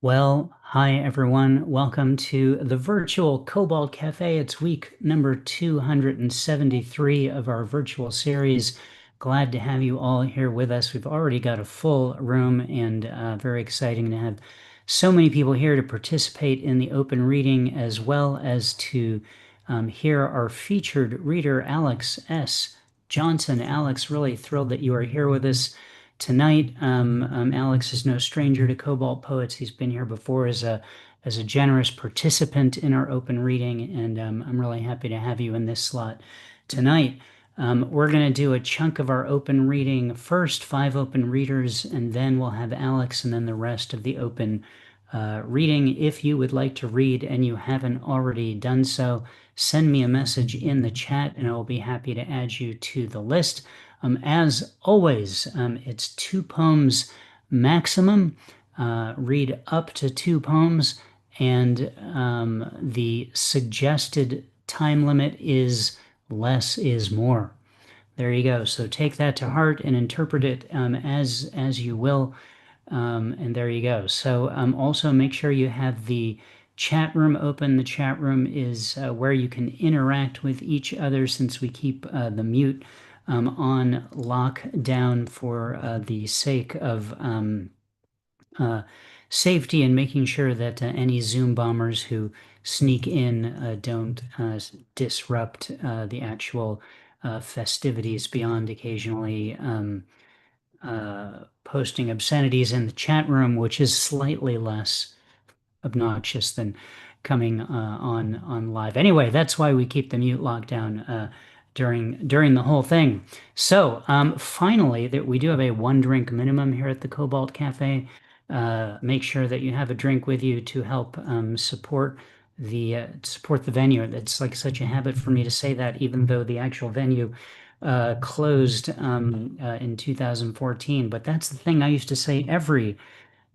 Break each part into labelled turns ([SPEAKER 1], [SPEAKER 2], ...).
[SPEAKER 1] Well, hi everyone. Welcome to the virtual Cobalt Cafe. It's week number 273 of our virtual series. Glad to have you all here with us. We've already got a full room and very exciting to have so many people here to participate in the open reading as well as to hear our featured reader, Alex S. Johnson. Alex, really thrilled that you are here with us tonight. Alex is no stranger to Cobalt Poets. He's been here before as a generous participant in our open reading, and I'm really happy to have you in this slot tonight. We're going to do a chunk of our open reading first, 5 open readers, and then we'll have Alex and then the rest of the open reading. If you would like to read and you haven't already done so, send me a message in the chat and I will be happy to add you to the list. As always, it's 2 poems maximum. Read up to 2 poems, and the suggested time limit is less is more. There you go. So take that to heart and interpret it as you will. And there you go. So also make sure you have the chat room open. The chat room is where you can interact with each other since we keep the mute on lockdown for the sake of uh, safety and making sure that any Zoom bombers who sneak in don't disrupt the actual festivities beyond occasionally posting obscenities in the chat room, which is slightly less obnoxious than coming on live. Anyway, that's why we keep the mute lockdown during the whole thing. So finally, that we do have a 1 drink minimum here at the Cobalt Cafe. Make sure that you have a drink with you to help support the venue. It's like such a habit for me to say that, even though the actual venue closed in 2014. But that's the thing I used to say every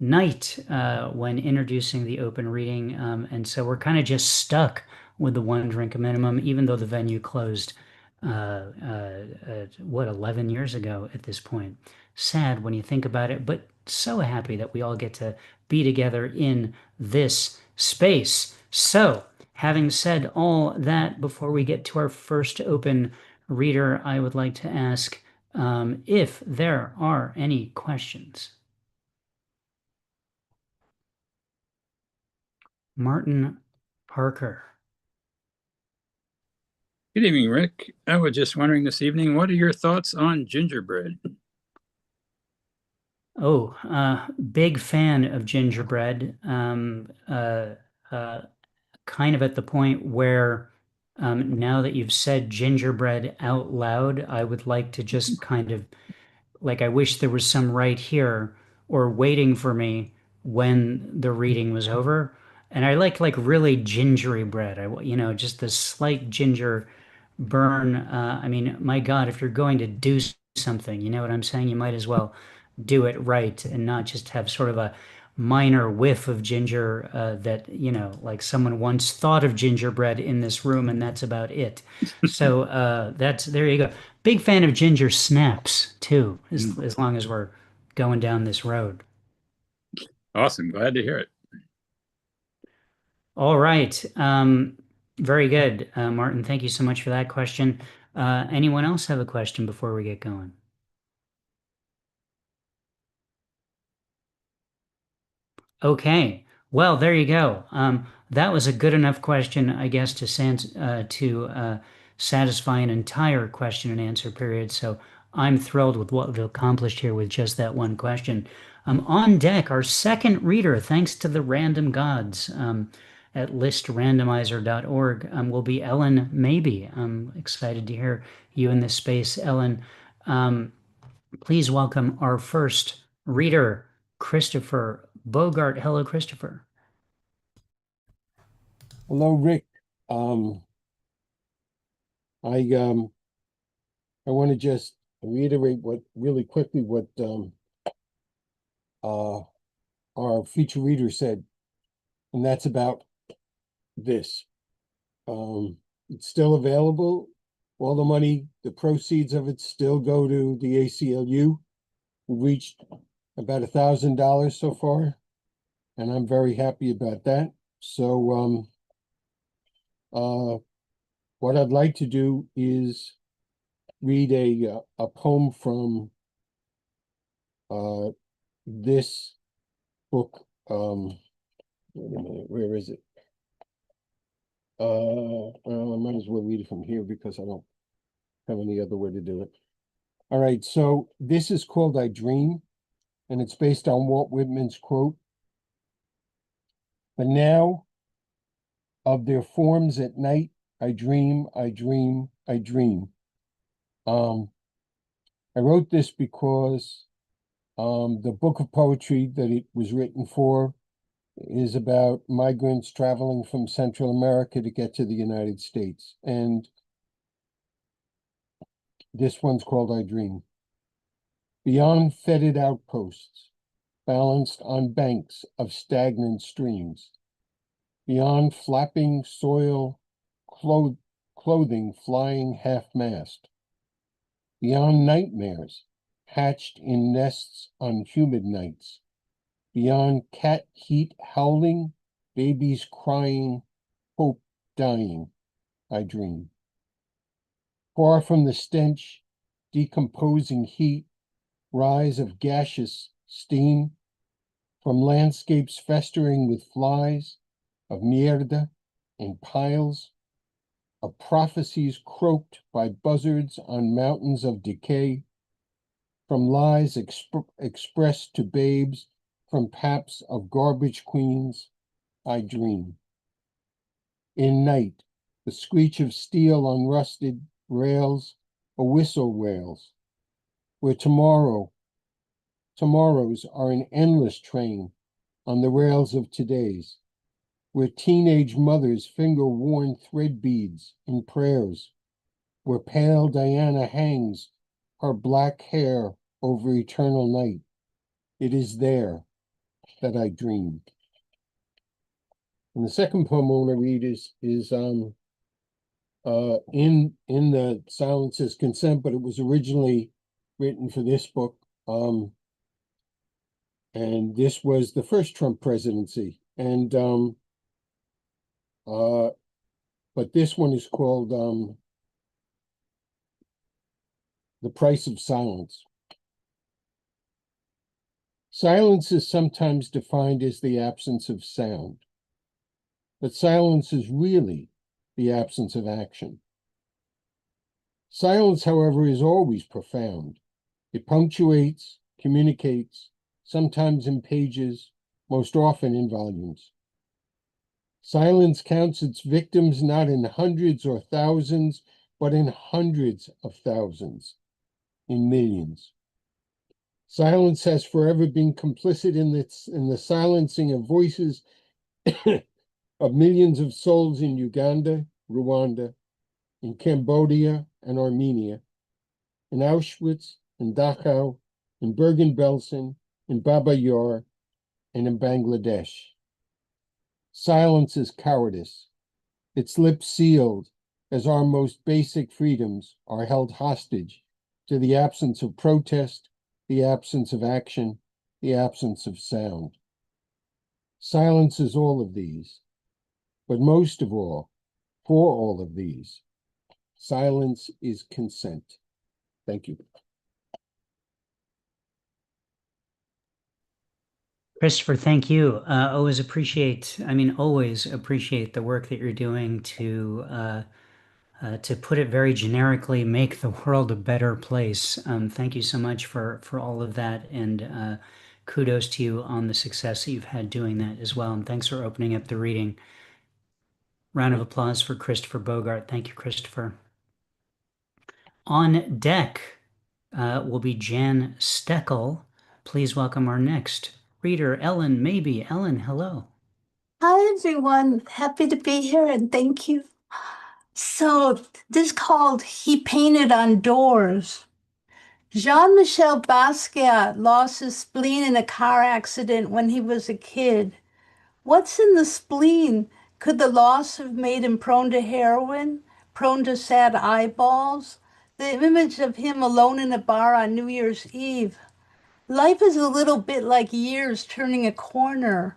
[SPEAKER 1] night when introducing the open reading. And so we're kind of just stuck with the 1 drink minimum, even though the venue closed, 11 years ago at this point. Sad when you think about it, but so happy that we all get to be together in this space. So, having said all that, before we get to our first open reader, I would like to ask if there are any questions. Martin Parker.
[SPEAKER 2] Good evening, Rick. I was just wondering this evening, what are your thoughts on gingerbread?
[SPEAKER 1] Oh, big fan of gingerbread. Uh, kind of at the point where now that you've said gingerbread out loud, I would like to just kind of like I wish there was some right here or waiting for me when the reading was over. And I like really gingery bread. Just the slight ginger burn. I mean, my God, if you're going to do something, you know what I'm saying? You might as well do it right and not just have sort of a minor whiff of ginger that, like someone once thought of gingerbread in this room and that's about it. So there you go. Big fan of ginger snaps too, as long as we're going down this road.
[SPEAKER 2] Awesome. Glad to hear it.
[SPEAKER 1] All right. Very good, Martin. Thank you so much for that question. Anyone else have a question before we get going? Okay. Well, there you go. That was a good enough question, I guess, to satisfy an entire question and answer period. So I'm thrilled with what we've accomplished here with just that one question. On deck, our second reader, thanks to the random gods at listrandomizer.org, will be Ellen Maybe. I'm excited to hear you in this space, Ellen. Um, Please welcome our first reader, Christopher Bogart. Hello, Christopher.
[SPEAKER 3] Hello, Rick. Um, I want to just reiterate what really quickly what uh our feature reader said, and that's about this. It's still available. All the money, the proceeds of it still go to the ACLU. We reached about $1,000 so far. and I'm very happy about that. So, what I'd like to do is read a poem from this book. Wait a minute, where is it? Well, I might as well read it from here because I don't have any other way to do it. All right, so this is called I Dream, and it's based on Walt Whitman's quote. But now of their forms at night, I dream, I dream, I dream. I wrote this because the book of poetry that it was written for is about migrants traveling from Central America to get to the United States. And this one's called I Dream. Beyond fetid outposts, balanced on banks of stagnant streams, beyond flapping soil clothing flying half-mast, beyond nightmares hatched in nests on humid nights, beyond cat heat howling, babies crying, hope dying, I dream. Far from the stench, decomposing heat, rise of gaseous steam, from landscapes festering with flies, of mierda in piles, of prophecies croaked by buzzards on mountains of decay, from lies expressed to babes, from paps of garbage queens, I dream. In night, the screech of steel on rusted rails, a whistle wails, where tomorrows are an endless train on the rails of today's, where teenage mothers finger worn thread beads in prayers, where pale Diana hangs her black hair over eternal night. It is there that I dream. And the second poem I want to read is in the Silence is Consent, but it was originally written for this book. And this was the first Trump presidency. And but this one is called The Price of Silence. Silence is sometimes defined as the absence of sound, but silence is really the absence of action. Silence, however, is always profound. It punctuates, communicates, sometimes in pages, most often in volumes. Silence counts its victims not in hundreds or thousands, but in hundreds of thousands, in millions. Silence has forever been complicit in the silencing of voices of millions of souls in Uganda, Rwanda, in Cambodia and Armenia, in Auschwitz, in Dachau, in Bergen-Belsen, in Baba Yar, and in Bangladesh. Silence is cowardice, its lips sealed as our most basic freedoms are held hostage to the absence of protest, the absence of action, the absence of sound. Silence is all of these, but most of all, for all of these, silence is consent. Thank you.
[SPEAKER 1] Christopher, thank you. Always appreciate, I mean, always appreciate the work that you're doing to put it very generically, make the world a better place. Thank you so much for all of that, and kudos to you on the success that you've had doing that as well. And thanks for opening up the reading. Round of applause for Christopher Bogart. Thank you, Christopher. On deck will be Jan Steckel. Please welcome our next reader, Ellen Maybe. Ellen, hello.
[SPEAKER 4] Hi, everyone. Happy to be here and thank you. So, this is called He Painted on Doors. Jean-Michel Basquiat lost his spleen in a car accident when he was a kid. What's in the spleen? Could the loss have made him prone to heroin, prone to sad eyeballs? The image of him alone in a bar on New Year's Eve. Life is a little bit like years turning a corner.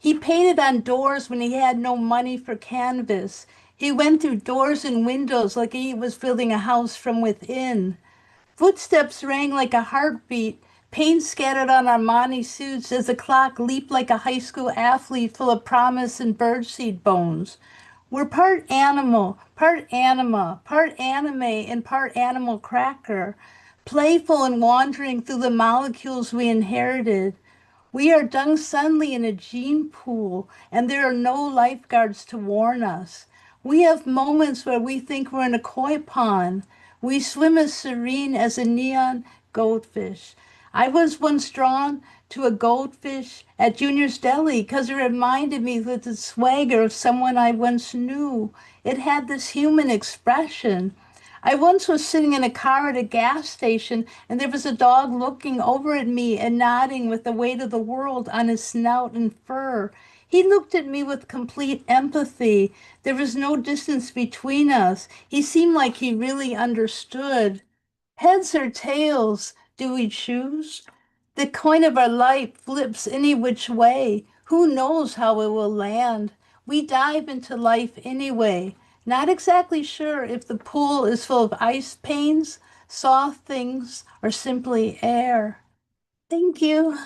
[SPEAKER 4] He painted on doors when he had no money for canvas. He went through doors and windows like he was building a house from within. Footsteps rang like a heartbeat, paint scattered on Armani suits as the clock leaped like a high school athlete full of promise and birdseed bones. We're part animal, part anima, part anime, and part animal cracker, playful and wandering through the molecules we inherited. We are dung sunly in a gene pool, and there are no lifeguards to warn us. We have moments where we think we're in a koi pond. We swim as serene as a neon goldfish. I was once drawn to a goldfish at Junior's Deli because it reminded me of the swagger of someone I once knew. It had this human expression. I once was sitting in a car at a gas station, and there was a dog looking over at me and nodding with the weight of the world on his snout and fur. He looked at me with complete empathy. There was no distance between us. He seemed like he really understood. Heads or tails, do we choose? The coin of our life flips any which way. Who knows how it will land? We dive into life anyway, not exactly sure if the pool is full of ice panes, soft things, or simply air. Thank you.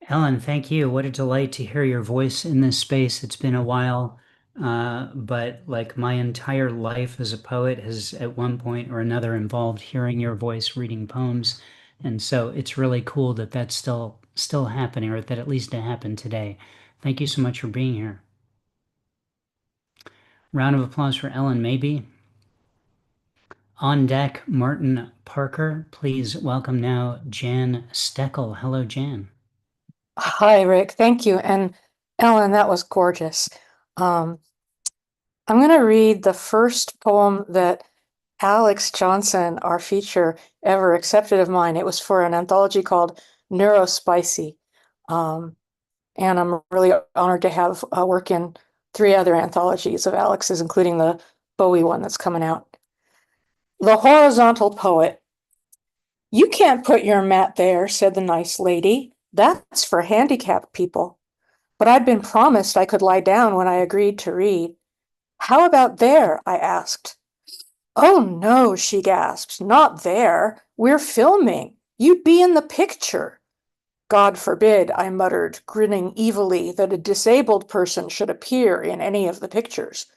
[SPEAKER 1] Ellen, thank you. What a delight to hear your voice in this space. It's been a while, but like my entire life as a poet has at one point or another involved hearing your voice reading poems. And so it's really cool that that's still happening, or that at least it happened today. Thank you so much for being here. Round of applause for Ellen, maybe. On deck, Martin Parker. Please welcome now Jan Steckel. Hello, Jan.
[SPEAKER 5] Hi, Rick. Thank you. And Ellen, that was gorgeous. I'm going to read the first poem that Alex Johnson, our feature, ever accepted of mine. It was for an anthology called Neurospicy. And I'm really honored to have work in 3 other anthologies of Alex's, including the Bowie one that's coming out. The Horizontal Poet. You can't put your mat there, said the nice lady. That's for handicapped people. But I'd been promised I could lie down when I agreed to read. How about there? I asked. Oh no, she gasped. Not there. We're filming. You'd be in the picture. God forbid, I muttered, grinning evilly, that a disabled person should appear in any of the pictures.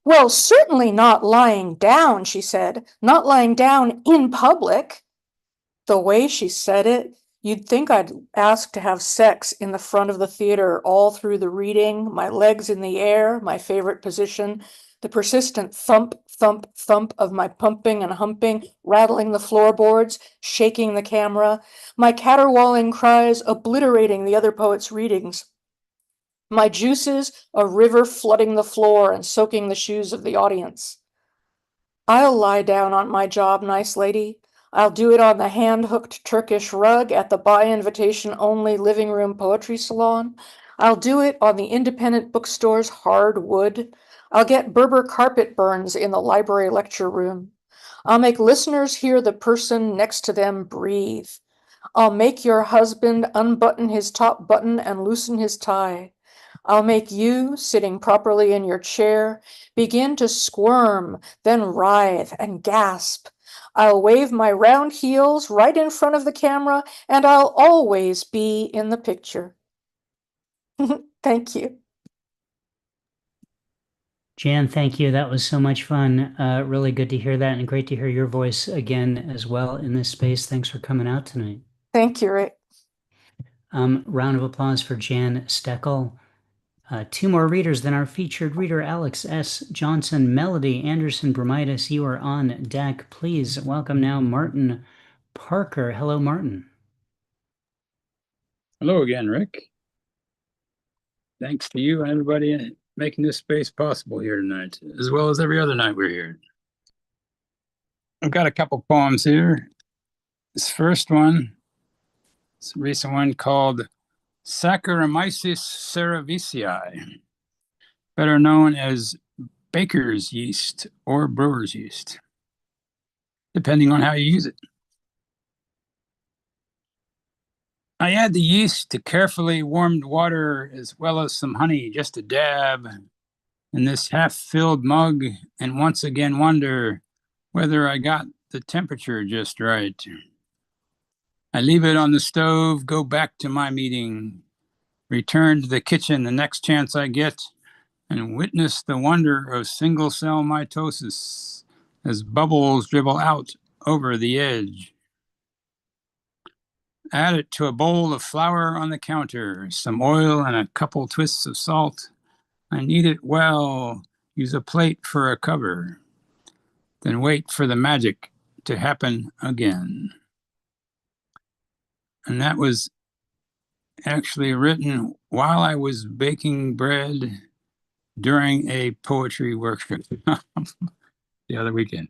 [SPEAKER 5] Well, certainly not lying down, she said. Not lying down in public. The way she said it, you'd think I'd asked to have sex in the front of the theater all through the reading, my legs in the air, my favorite position, the persistent thump, thump, thump of my pumping and humping, rattling the floorboards, shaking the camera, my caterwauling cries obliterating the other poets' readings. My juices, a river flooding the floor and soaking the shoes of the audience. I'll lie down on my job, nice lady. I'll do it on the hand-hooked Turkish rug at the by-invitation-only living room poetry salon. I'll do it on the independent bookstore's hard wood. I'll get Berber carpet burns in the library lecture room. I'll make listeners hear the person next to them breathe. I'll make your husband unbutton his top button and loosen his tie. I'll make you, sitting properly in your chair, begin to squirm, then writhe and gasp. I'll wave my round heels right in front of the camera, and I'll always be in the picture. Thank you.
[SPEAKER 1] Jan, thank you. That was so much fun. Really good to hear that, and great to hear your voice again as well in this space. Thanks for coming out tonight.
[SPEAKER 5] Thank you, Rick.
[SPEAKER 1] Round of applause for Jan Steckel. 2 more readers than our featured reader, Alex S. Johnson. Melody Anderson Bromidis, you are on deck. Please welcome now Martin Parker. Hello, Martin.
[SPEAKER 2] Hello again, Rick. Thanks to you and everybody making this space possible here tonight, as well as every other night we're here. I've got a couple poems here. This first one, it's a recent one called Saccharomyces cerevisiae, better known as baker's yeast or brewer's yeast, depending on how you use it. I add the yeast to carefully warmed water as well as some honey, just a dab, in this half-filled mug, and once again wonder whether I got the temperature just right. I leave it on the stove, go back to my meeting, return to the kitchen the next chance I get, and witness the wonder of single-cell mitosis as bubbles dribble out over the edge. Add it to a bowl of flour on the counter, some oil and a couple twists of salt. I knead it well, use a plate for a cover, then wait for the magic to happen again. And that was actually written while I was baking bread during a poetry workshop the other weekend.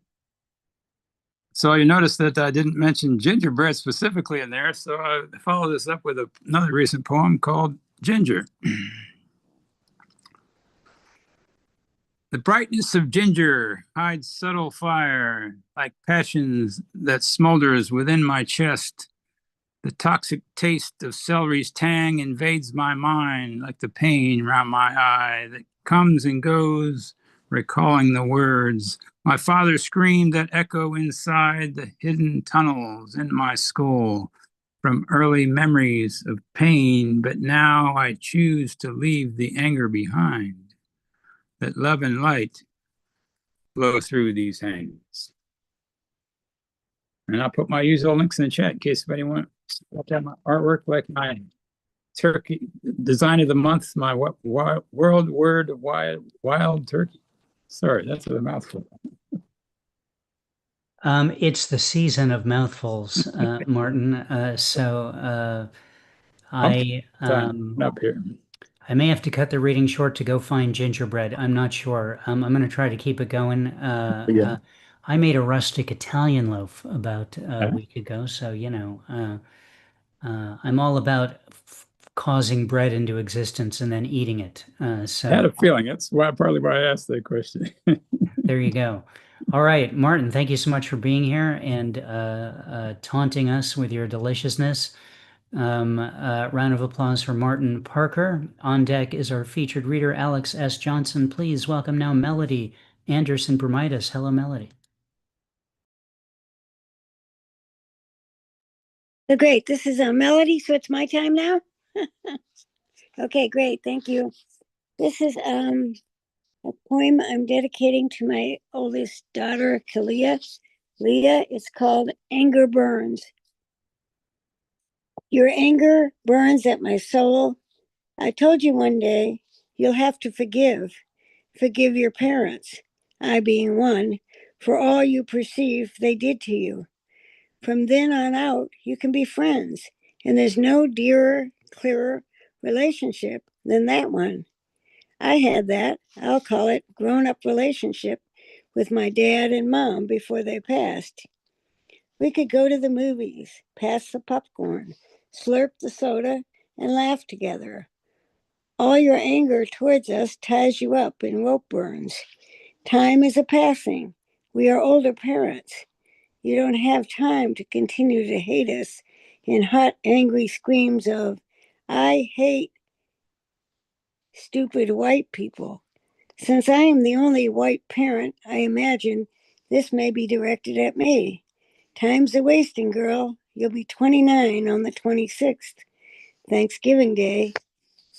[SPEAKER 2] So you notice that I didn't mention gingerbread specifically in there, so I follow this up with another recent poem called Ginger. The brightness of ginger hides subtle fire, like passions that smolders within my chest. The toxic taste of celery's tang invades my mind like the pain round my eye that comes and goes, recalling the words my father screamed that echo inside the hidden tunnels in my skull from early memories of pain, but now I choose to leave the anger behind. That love and light flow through these hands. And I'll put my usual links in the chat in case anybody wants to look at my artwork, like my turkey design of the month, my world word wild turkey. Sorry, that's a mouthful.
[SPEAKER 1] It's the season of mouthfuls, Martin. I
[SPEAKER 2] Up here.
[SPEAKER 1] I may have to cut the reading short to go find gingerbread. I'm not sure. I'm going to try to keep it going.
[SPEAKER 2] Yeah.
[SPEAKER 1] I made a rustic Italian loaf about a
[SPEAKER 2] Yeah.
[SPEAKER 1] week ago, so I'm all about causing bread into existence and then eating it.
[SPEAKER 2] I had
[SPEAKER 1] So
[SPEAKER 2] a feeling. That's partly why I asked that question.
[SPEAKER 1] there you go. All right, Martin, thank you so much for being here and taunting us with your deliciousness. Round of applause for Martin Parker. On deck is our featured reader, Alex S. Johnson. Please welcome now Melody Anderson Bromidis. Hello, Melody.
[SPEAKER 6] Oh, great. This is a Melody, so it's my time now? Okay, great. Thank you. This is a poem I'm dedicating to my oldest daughter, Kalia. Leah, it's called Anger Burns. Your anger burns at my soul. I told you one day you'll have to forgive. Forgive your parents, I being one, for all you perceive they did to you. From then on out, you can be friends, and there's no dearer, clearer relationship than that one. I had that, I'll call it grown-up relationship with my dad and mom before they passed. We could go to the movies, pass the popcorn, slurp the soda, and laugh together. All your anger towards us ties you up in rope burns. Time is a passing. We are older parents. You don't have time to continue to hate us in hot, angry screams of, I hate stupid white people. Since I am the only white parent, I imagine this may be directed at me. Time's a wasting, girl. You'll be 29 on the 26th, Thanksgiving Day.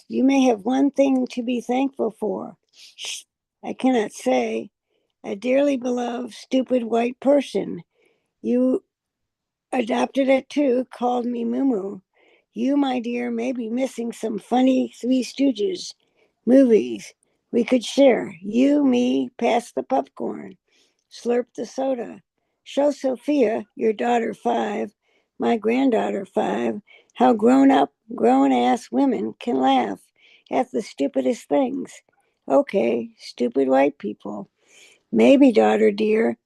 [SPEAKER 6] You may have one thing to be thankful for. Shh, I cannot say. A dearly beloved, stupid white person. You adopted it too, called me Moo. You, my dear, may be missing some funny Three Stooges movies we could share. You, me, pass the popcorn, slurp the soda. Show Sophia, your daughter 5, my granddaughter 5, how grown up, grown ass women can laugh at the stupidest things. Okay, stupid white people. Maybe, daughter dear,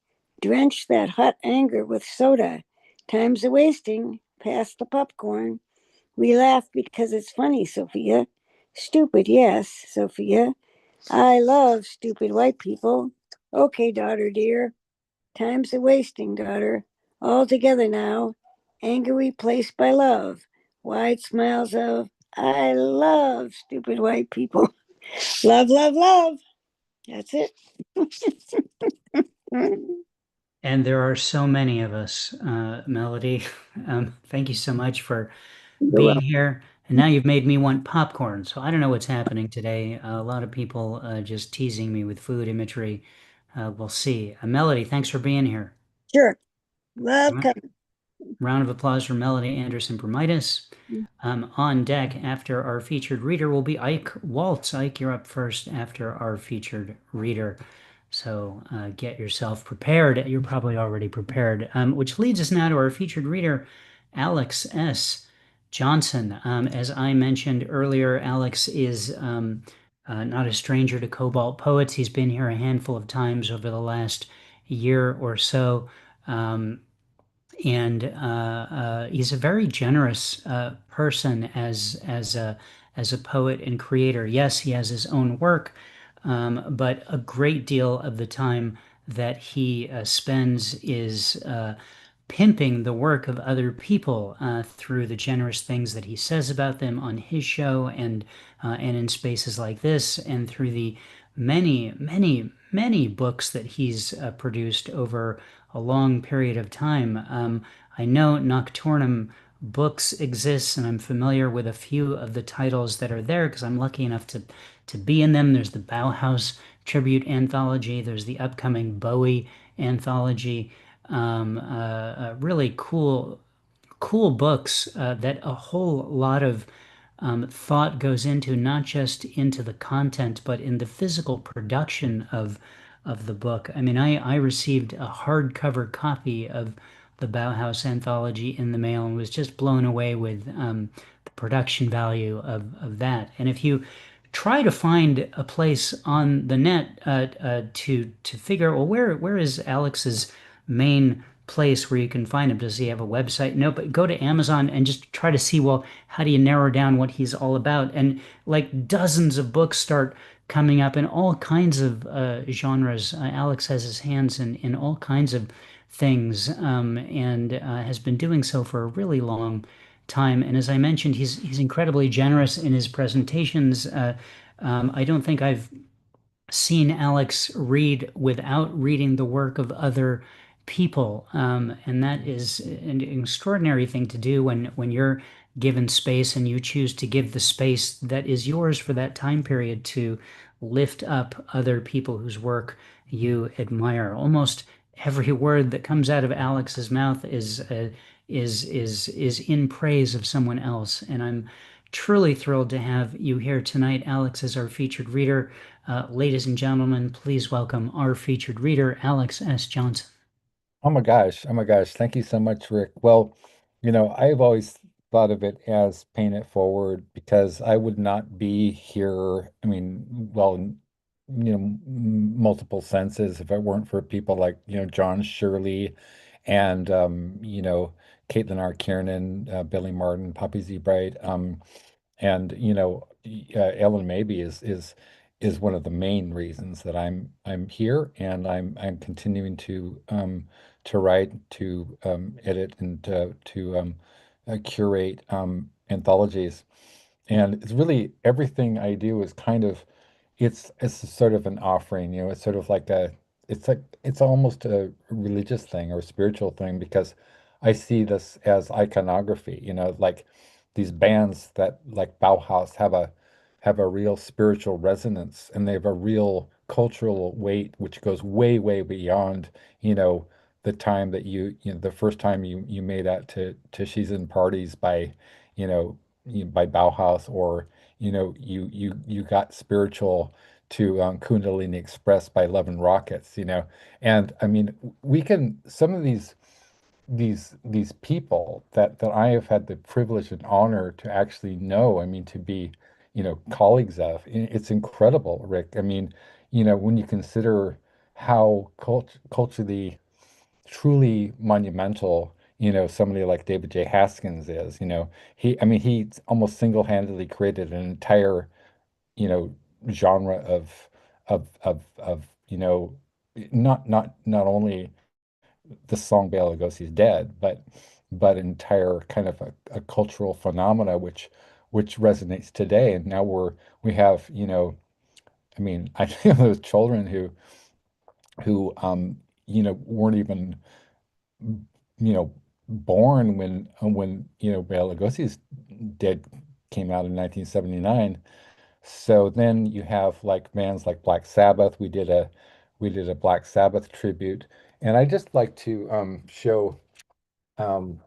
[SPEAKER 6] drench that hot anger with soda. Time's a wasting. Pass the popcorn. We laugh because it's funny, Sophia. Stupid, yes, Sophia. I love stupid white people. Okay, daughter dear. Time's a wasting, daughter. All together now. Anger replaced by love. wide smiles of, I love stupid white people. Love, love, love. That's it.
[SPEAKER 1] And there are so many of us, Melody. Thank you so much for
[SPEAKER 6] You're
[SPEAKER 1] being
[SPEAKER 6] welcome.
[SPEAKER 1] here. And now you've made me want popcorn. So I don't know what's happening today. A lot of people just teasing me with food imagery. We'll see. Melody, thanks for being here.
[SPEAKER 6] Sure.
[SPEAKER 1] All right.
[SPEAKER 6] Welcome.
[SPEAKER 1] Round of applause for Melody Anderson Bromitis. On deck after our featured reader will be Ike Waltz. Ike, you're up first after our featured reader. So get yourself prepared. You're probably already prepared. Which leads us now to our featured reader, Alex S. Johnson. As I mentioned earlier, Alex is not a stranger to Cobalt Poets. He's been here a handful of times over the last year or so. And he's a very generous person as a poet and creator. Yes, he has his own work, but a great deal of the time that he spends is pimping the work of other people through the generous things that he says about them on his show and in spaces like this, and through the many, many, many books that he's produced over a long period of time. I know Nocturnum books exists, and I'm familiar with a few of the titles that are there because I'm lucky enough to be in them. There's the Bauhaus tribute anthology. There's the upcoming Bowie anthology. Really cool books that a whole lot of thought goes into, not just into the content, but in the physical production of the book. I mean, I received a hardcover copy of the Bauhaus anthology in the mail and was just blown away with the production value of that. And if you try to find a place on the net to figure, well, where is Alex's main place where you can find him? Does he have a website? No, but go to Amazon and just try to see, well, how do you narrow down what he's all about? And like dozens of books start coming up in all kinds of genres. Alex has his hands in all kinds of things and has been doing so for a really long time. And as I mentioned, he's incredibly generous in his presentations. I don't think I've seen Alex read without reading the work of other people. And that is an extraordinary thing to do when you're given space and you choose to give the space that is yours for that time period to lift up other people whose work you admire. Almost every word that comes out of Alex's mouth is in praise of someone else. And I'm truly thrilled to have you here tonight, Alex, as our featured reader. Ladies and gentlemen, please welcome our featured reader, Alex S. Johnson.
[SPEAKER 7] Oh my gosh. Oh my gosh. Thank you so much, Rick. Well, I've always thought of it as paying it forward because I would not be here. I mean, well, in, multiple senses if it weren't for people like, John Shirley and, Caitlin R. Kiernan, Billy Martin, Poppy Z. Bright. And Ellen Mabey is one of the main reasons that I'm here and I'm continuing to write, to edit, and to curate anthologies. And it's really everything I do is kind of it's a sort of an offering, it's sort of like it's almost a religious thing or a spiritual thing because I see this as iconography, like these bands that like Bauhaus have a real spiritual resonance and they have a real cultural weight which goes way, way beyond, the time that the first time you made out to She's in Parties by, by Bauhaus, or you got spiritual to Kundalini Express by Love and Rockets, and I mean we can some of these people that I have had the privilege and honor to actually know, I mean to be, colleagues of, it's incredible, Rick. I mean, when you consider how culturally truly monumental, somebody like David J. Haskins is, I mean, he almost single-handedly created an entire, genre of, not only the song Bela Lugosi's dead, but but entire kind of a cultural phenomena which resonates today. And now we have, I mean, I think those children who weren't even born when Bela Lugosi's Dead came out in 1979. So then you have like bands like Black Sabbath. We did a Black Sabbath tribute, and I just like to show um,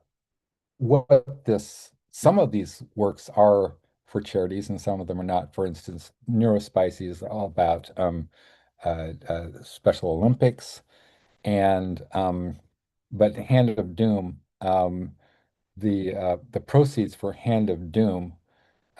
[SPEAKER 7] what this some of these works are for charities, and some of them are not. For instance, Neurospicy is all about Special Olympics, and but Hand of Doom, the proceeds for Hand of Doom,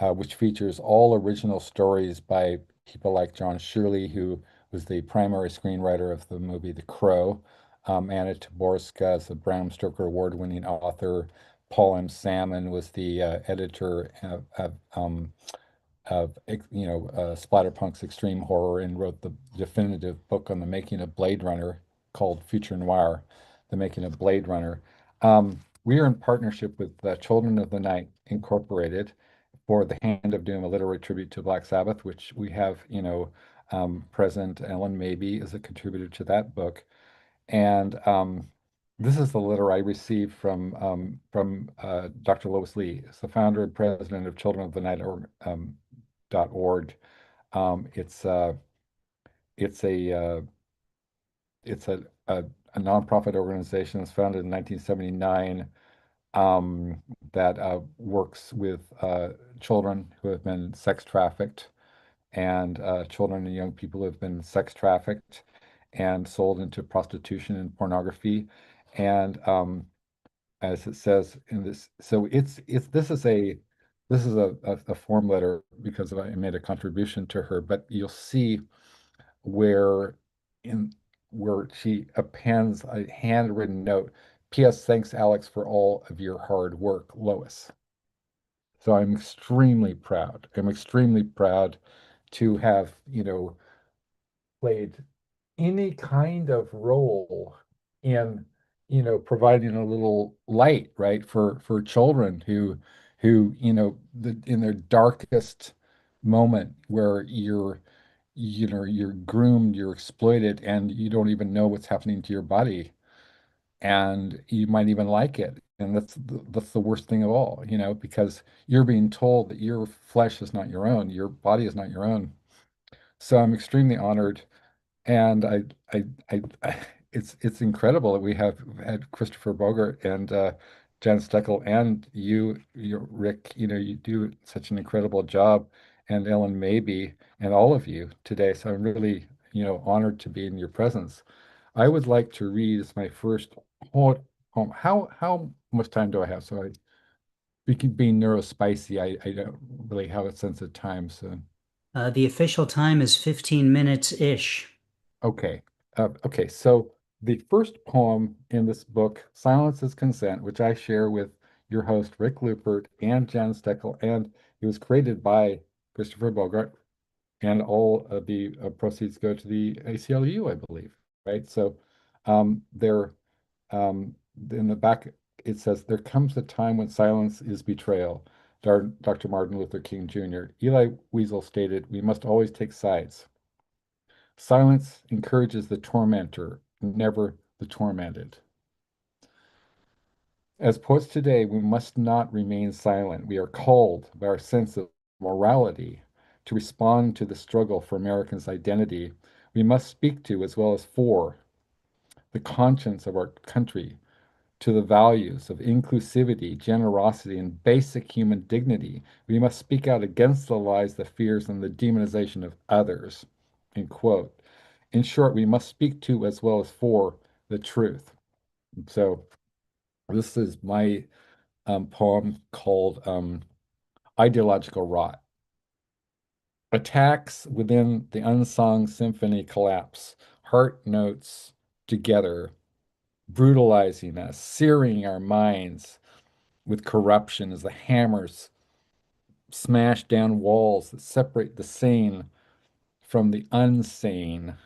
[SPEAKER 7] which features all original stories by people like John Shirley, who was the primary screenwriter of the movie The Crow. Anna Taborska is the Bram Stoker award-winning author. Paul M. Salmon was the editor of Splatterpunk's Extreme Horror and wrote the definitive book on the making of Blade Runner called Future Noir, The Making of Blade Runner. We are in partnership with Children of the Night Incorporated for the Hand of Doom, a literary tribute to Black Sabbath, which we have, President Ellen Mabee is a contributor to that book. And this is the letter I received from Dr. Lois Lee, is the founder and president of Children of the Night .org. It's it's a it's a nonprofit organization that's founded in 1979 that works with children who have been sex trafficked and children and young people who have been sex trafficked and sold into prostitution and pornography. And as it says in this, so it's this is a form letter because I made a contribution to her, but you'll see where in where she appends a handwritten note. P.S. Thanks, Alex, for all of your hard work, Lois. So I'm extremely proud. I'm extremely proud to have, played any kind of role in, providing a little light, right, for children who, in their darkest moment where you're groomed, you're exploited, and you don't even know what's happening to your body, and you might even like it. And that's the worst thing of all, because you're being told that your flesh is not your own, your body is not your own. So I'm extremely honored, and I it's incredible that we have had Christopher Bogart and Jan Steckel and Rick. You do such an incredible job, and Ellen Mabee and all of you today. So I'm really, honored to be in your presence. I would like to read as my first poem. How much time do I have? So being neurospicy, I don't really have a sense of time. So
[SPEAKER 1] The official time is 15 minutes-ish.
[SPEAKER 7] okay. Okay. So the first poem in this book, Silence is Consent, which I share with your host, Rick Lupert and Jan Steckel, and it was created by Christopher Bogart, and all of the proceeds go to the ACLU, I believe, right? So there, in the back, it says, there comes a time when silence is betrayal. Dr. Martin Luther King Jr. Eli Wiesel stated, we must always take sides. Silence encourages the tormentor, never the tormented. As poets today, we must not remain silent. We are called by our sense of morality to respond to the struggle for Americans' identity. We must speak to, as well as for, the conscience of our country, to the values of inclusivity, generosity, and basic human dignity. We must speak out against the lies, the fears, and the demonization of others. End quote. In short, we must speak to as well as for the truth. So this is my poem called Ideological Rot. Attacks within the unsung symphony collapse, heart notes together, brutalizing us, searing our minds with corruption as the hammers smash down walls that separate the sane from the unsane.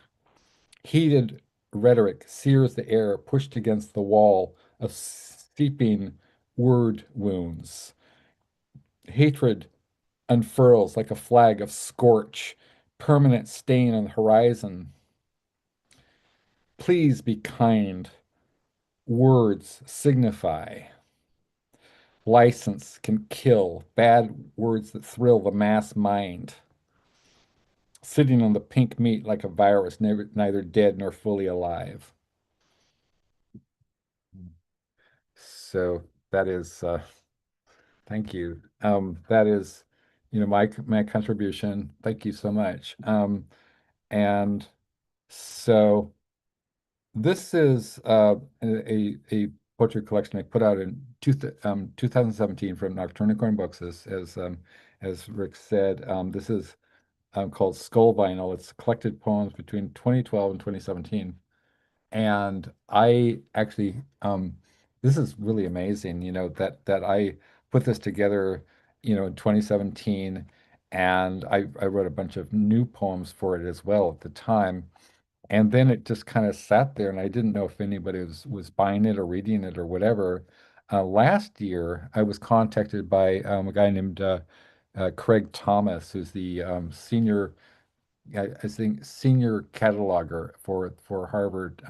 [SPEAKER 7] Heated rhetoric sears the air, pushed against the wall of seeping word wounds. Hatred unfurls like a flag of scorch, permanent stain on the horizon. Please be kind. Words signify. License can kill. Bad words that thrill the mass mind. Sitting on the pink meat like a virus, neither dead nor fully alive. So that is, thank you. That is, my contribution. Thank you so much. And so this is a poetry collection I put out in 2017 from Nocturne Corn Books, as Rick said. This is called Skull Vinyl. It's collected poems between 2012 and 2017. And I actually, this is really amazing, that I put this together, in 2017, and I wrote a bunch of new poems for it as well at the time. And then it just kind of sat there, and I didn't know if anybody was buying it or reading it or whatever. Last year, I was contacted by a guy named Craig Thomas, who's the I think senior cataloger for Harvard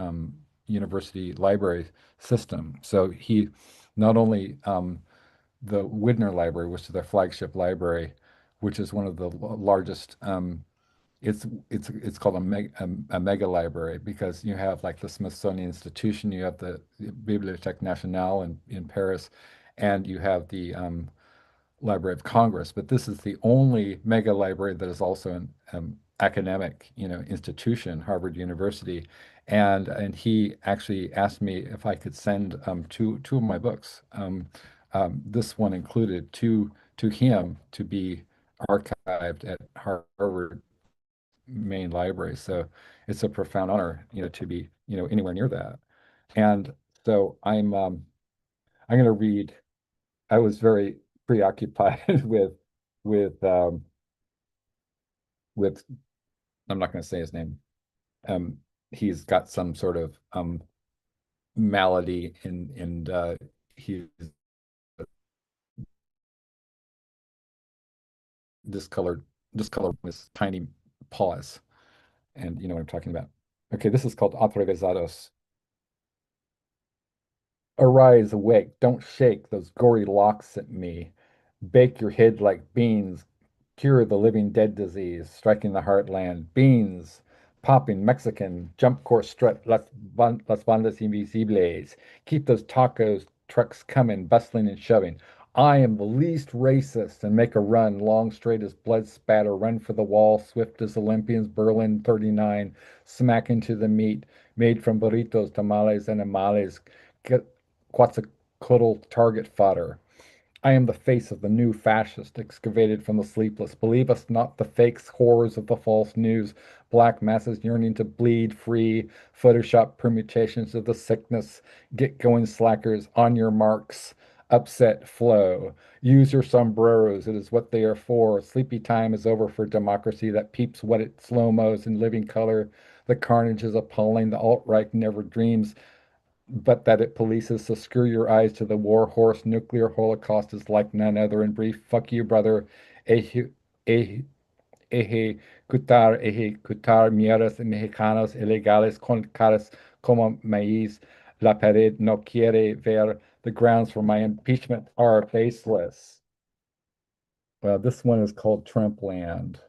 [SPEAKER 7] University Library System. So he not only the Widner Library, which is their flagship library, which is one of the largest. It's called a mega library because you have like the Smithsonian Institution, you have the Bibliothèque Nationale in Paris, and you have the Library of Congress, but this is the only mega library that is also an academic, institution, Harvard University, and he actually asked me if I could send two of my books, this one included, to him to be archived at Harvard main library. So it's a profound honor, to be, anywhere near that. And so I'm going to read. I was very preoccupied with with I'm not going to say his name. Um, he's got some sort of malady, and he's discolored discolored with tiny paws, and you know what I'm talking about. Okay, this is called Atrevesados. Arise, awake, don't shake those gory locks at me. Bake your head like beans, cure the living dead disease, striking the heartland. Beans, popping Mexican, jump course strut, las bandas invisibles. Keep those tacos trucks coming, bustling and shoving. I am the least racist and make a run, long straight as blood spatter, run for the wall, swift as Olympians, Berlin 39, smack into the meat, made from burritos, tamales, and amales. Quetzalcoatl target fodder. I am the face of the new fascist, excavated from the sleepless. Believe us not, the fakes, horrors of the false news, black masses yearning to bleed free, Photoshop permutations of the sickness. Get going, slackers, on your marks. Upset flow. Use your sombreros, it is what they are for. Sleepy time is over for democracy that peeps what it slow-mos in living color. The carnage is appalling. The alt-right never dreams but that it polices. So screw your eyes to the war horse. Nuclear holocaust is like none other. In brief, fuck you, brother. Eje, eje, ejecutar mierdas mexicanos ilegales con caras como maíz. La pared no quiere ver. The grounds for my impeachment are baseless. Well, this one is called Trump Land.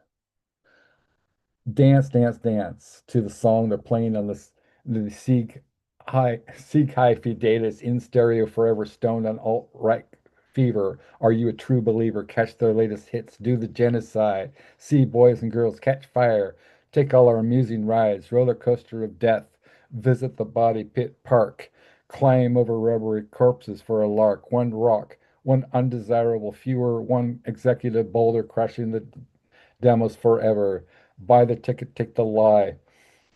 [SPEAKER 7] Dance, dance, dance to the song they're playing on the Sieg High Fidelis in stereo forever stoned on alt-right fever. Are you a true believer? Catch their latest hits, do the genocide, see boys and girls catch fire, take all our amusing rides, roller coaster of death, visit the body pit park, climb over rubbery corpses for a lark, one rock, one undesirable fewer, one executive boulder crushing the demos forever. Buy the ticket, take the lie.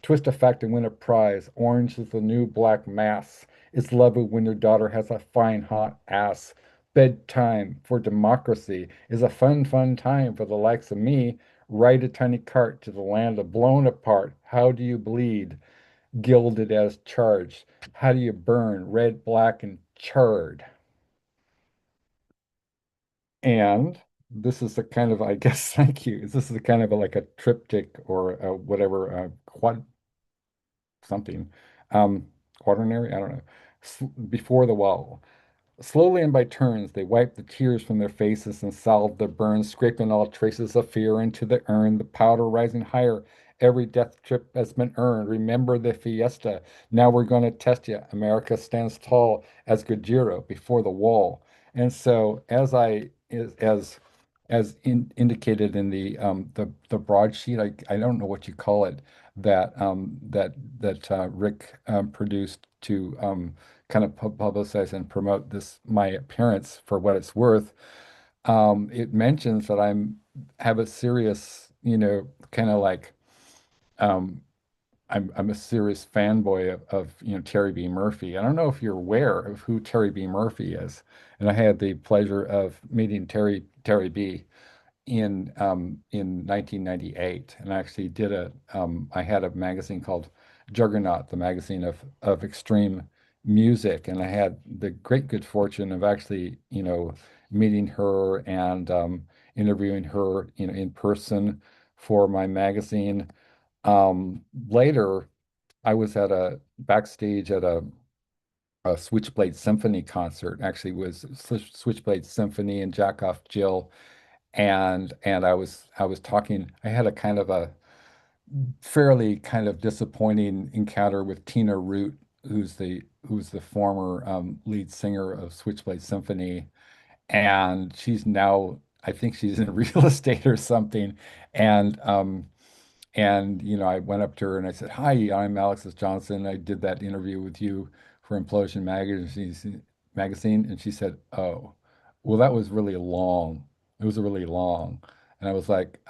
[SPEAKER 7] Twist a fact and win a prize. Orange is the new black mass. It's lovely when your daughter has a fine hot ass. Bedtime for democracy is a fun, fun time for the likes of me. Ride a tiny cart to the land of blown apart. How do you bleed? Gilded as charged. How do you burn? Red, black, and charred. And this is a kind of, I guess, thank you. This is a kind of like a triptych or whatever, quad something, um, quaternary, I don't know, before the wall. Slowly and by turns, they wiped the tears from their faces and salved the burns, scraping all traces of fear into the urn, the powder rising higher. Every death trip has been earned. Remember the fiesta. Now we're going to test you. America stands tall as Gajiro before the wall. And so, indicated in the broadsheet, I don't know what you call it, that Rick produced to kind of publicize and promote this my appearance for what it's worth. It mentions that have a serious, kind of like um, I'm a serious fanboy of Terry B. Murphy. I don't know if you're aware of who Terry B. Murphy is, and I had the pleasure of meeting Terry B. In 1998, and I actually I had a magazine called Juggernaut, the magazine of extreme music, and I had the great good fortune of actually meeting her and interviewing her in person for my magazine. Later, I was at a backstage at a Switchblade Symphony concert. Actually, was Switchblade Symphony and Jack Off Jill, and I was talking. I had a kind of a fairly kind of disappointing encounter with Tina Root, who's the former lead singer of Switchblade Symphony, and she's now, I think she's in real estate or something, and I went up to her and I said, "Hi, I'm Alexis Johnson. I did that interview with you for Implosion magazine." And she said, "Oh, well, that was really long. It was really long." And I was like,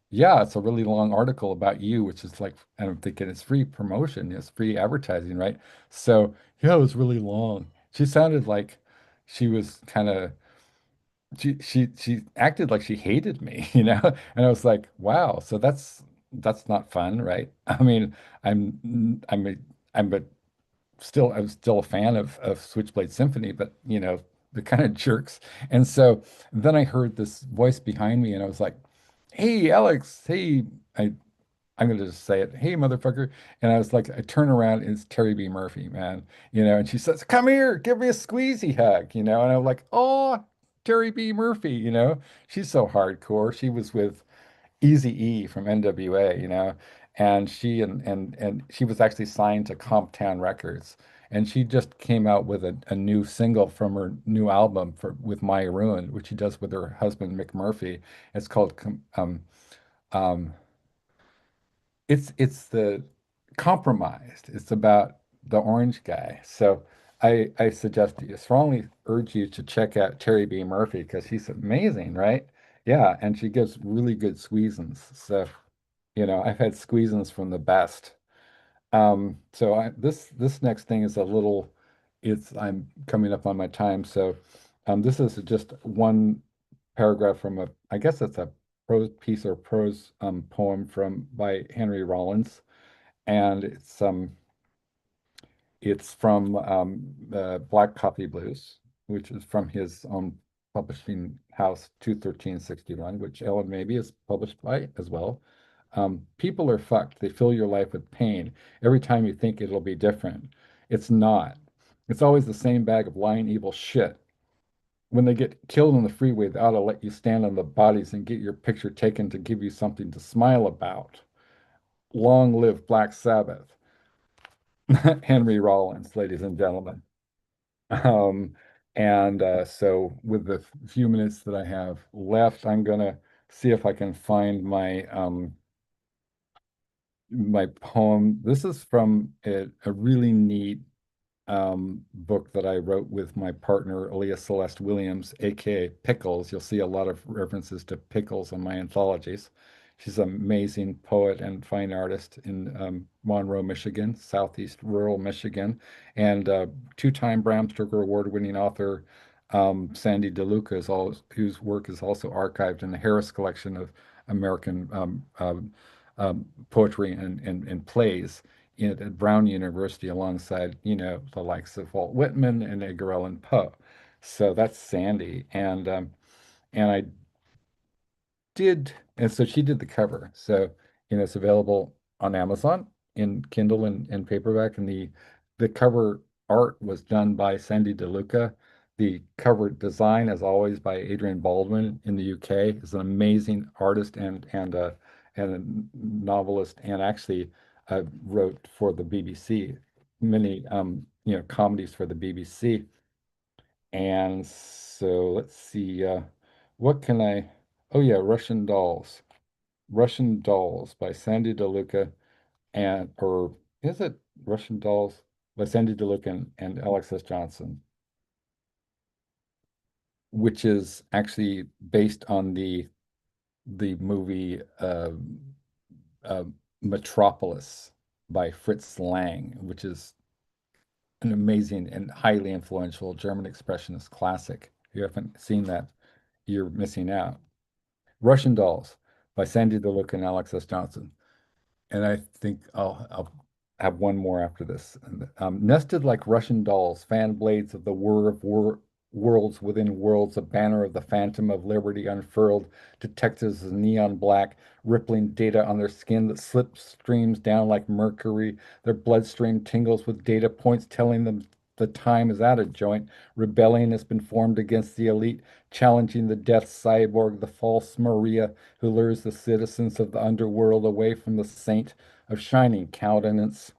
[SPEAKER 7] "Yeah, it's a really long article about you," which is like, and I'm thinking it's free promotion, it's free advertising, right? So, yeah, it was really long. She sounded like she was kind of she acted like she hated me, And I was like, wow, so that's not fun, right? I mean, I'm still a fan of Switchblade Symphony, but the kind of jerks. And so then I heard this voice behind me, and I was like, "Hey, Alex, hey, I I'm gonna just say it. Hey, motherfucker." And I was like, I turn around and it's Terry B. Murphy, man. And she says, "Come here, give me a squeezy hug," and I'm like, "Oh, Terry B. Murphy, she's so hardcore. She was with Easy E from NWA, and and she was actually signed to Comptown Records. And she just came out with a new single from her new album with My Ruin, which she does with her husband Mick Murphy. It's called um, it's the compromised. It's about the orange guy. So I strongly urge you to check out Terry B. Murphy because he's amazing, right? Yeah, and she gives really good squeezins. So, I've had squeezins from the best. So this next thing is I'm coming up on my time. So this is just one paragraph from I guess it's a prose piece or prose poem by Henry Rollins, and it's from Black Coffee Blues, which is from his own publishing house, 21361, which Ellen maybe is published by as well. People are fucked. They fill your life with pain every time you think it'll be different. It's not. It's always the same bag of lying evil shit. When they get killed on the freeway, they ought to let you stand on the bodies and get your picture taken to give you something to smile about. Long live Black Sabbath. Henry Rollins, ladies and gentlemen. Um, and so, with the few minutes that I have left, I'm gonna see if I can find my poem. This is from a really neat book that I wrote with my partner, Aaliyah Celeste Williams, aka Pickles. You'll see a lot of references to Pickles in my anthologies. She's an amazing poet and fine artist in Monroe, Michigan, southeast rural Michigan, and two-time Bram Stoker Award-winning author Sandy DeLuca whose work is also archived in the Harris Collection of American poetry and plays at Brown University alongside, the likes of Walt Whitman and Edgar Allan Poe. So that's Sandy. And and I did, and so she did the cover. So, it's available on Amazon in Kindle and paperback. And the cover art was done by Sandy DeLuca. The cover design, as always, by Adrian Baldwin in the UK, is an amazing artist and a novelist, and actually wrote for the BBC many comedies for the BBC. And so let's see, what can I? Oh yeah, Russian Dolls. Russian Dolls by Sandy DeLuca or is it Russian Dolls by Sandy DeLuca and Alexis Johnson, which is actually based on the movie uh, Metropolis by Fritz Lang, which is an amazing and highly influential German expressionist classic. If you haven't seen that, you're missing out. Russian Dolls by Sandy DeLuca and Alexis Johnson. And I think I'll have one more after this. Nested like Russian dolls, fan blades of the whir of worlds within worlds, a banner of the Phantom of Liberty unfurled to Texas' neon black, rippling data on their skin that slips streams down like mercury. Their bloodstream tingles with data points telling them the time is out of joint. Rebellion has been formed against the elite, challenging the death cyborg, the false Maria, who lures the citizens of the underworld away from the saint of shining countenance.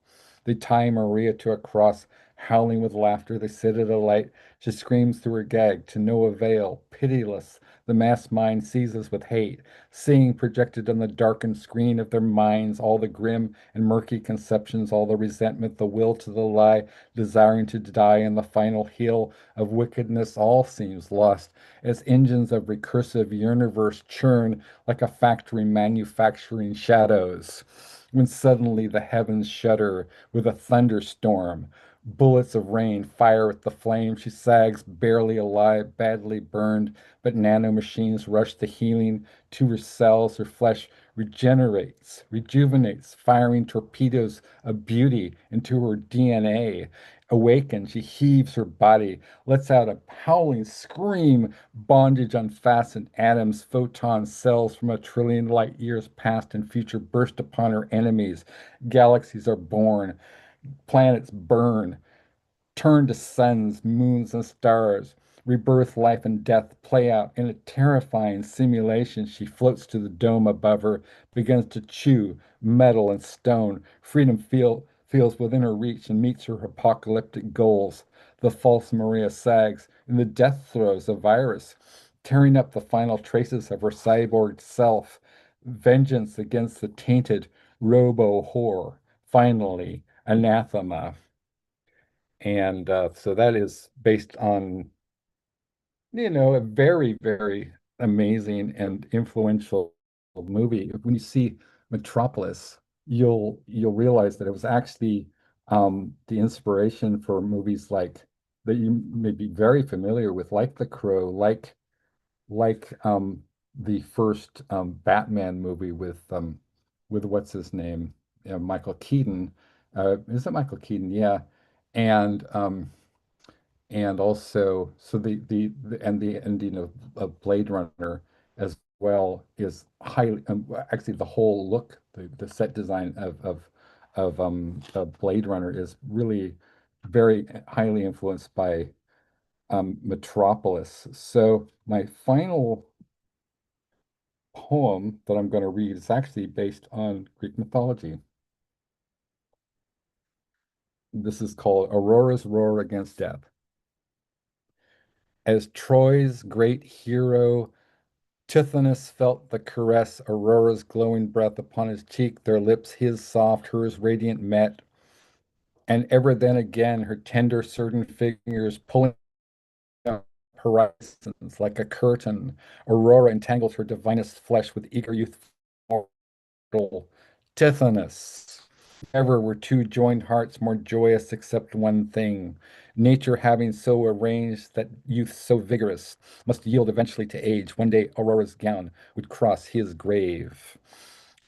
[SPEAKER 7] They tie Maria to a cross, howling with laughter. They sit at a light. She screams through her gag, to no avail, pitiless. The mass mind seizes with hate, seeing projected on the darkened screen of their minds all the grim and murky conceptions, all the resentment, the will to the lie, desiring to die in the final hill of wickedness. All seems lost as engines of recursive universe churn like a factory manufacturing shadows. When suddenly the heavens shudder with a thunderstorm, bullets of rain fire at the flame. She sags, barely alive, badly burned, but nanomachines rush the healing to her cells. Her flesh regenerates, rejuvenates, firing torpedoes of beauty into her DNA. Awakened, she heaves her body, lets out a howling scream. Bondage unfastened, atoms, photons, cells from a trillion light years past and future burst upon her enemies. Galaxies are born, planets burn, turn to suns, moons, and stars. Rebirth, life, and death play out in a terrifying simulation. She floats to the dome above her, begins to chew metal and stone. Feels within her reach and meets her apocalyptic goals. The false Maria sags in the death throes of virus, tearing up the final traces of her cyborg self. Vengeance against the tainted robo-whore. Finally, anathema. And so that is based on, a very, very amazing and influential movie. When you see Metropolis, you'll realize that it was actually the inspiration for movies like that you may be very familiar with, like The Crow, like the first Batman movie with what's his name, Michael Keaton. Is it Michael Keaton? Yeah, and also so the ending of Blade Runner as well is highly actually the whole look, the set design of Blade Runner is really very highly influenced by Metropolis. So my final poem that I'm going to read is actually based on Greek mythology. This is called Aurora's Roar Against Death. As Troy's great hero Tithonus felt the caress, Aurora's glowing breath upon his cheek, their lips his soft, hers radiant met, and ever then again her tender, certain fingers pulling up horizons like a curtain. Aurora entangled her divinest flesh with eager youth mortal Tithonus. Never were two joined hearts more joyous except one thing. Nature having so arranged that youth so vigorous must yield eventually to age. One day Aurora's gown would cross his grave.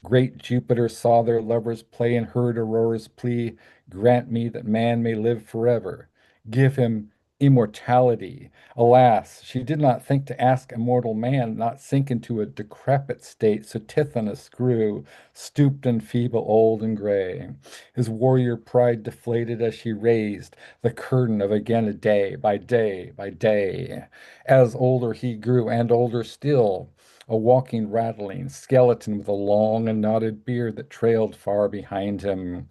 [SPEAKER 7] Great Jupiter saw their lovers play and heard Aurora's plea, grant me that man may live forever. Give him immortality. Alas, she did not think to ask a mortal man, not sink into a decrepit state. So Tithonus grew, stooped and feeble, old and gray. His warrior pride deflated as she raised the curtain of again a day by day by day. As older he grew, and older still, a walking, rattling skeleton with a long and knotted beard that trailed far behind him.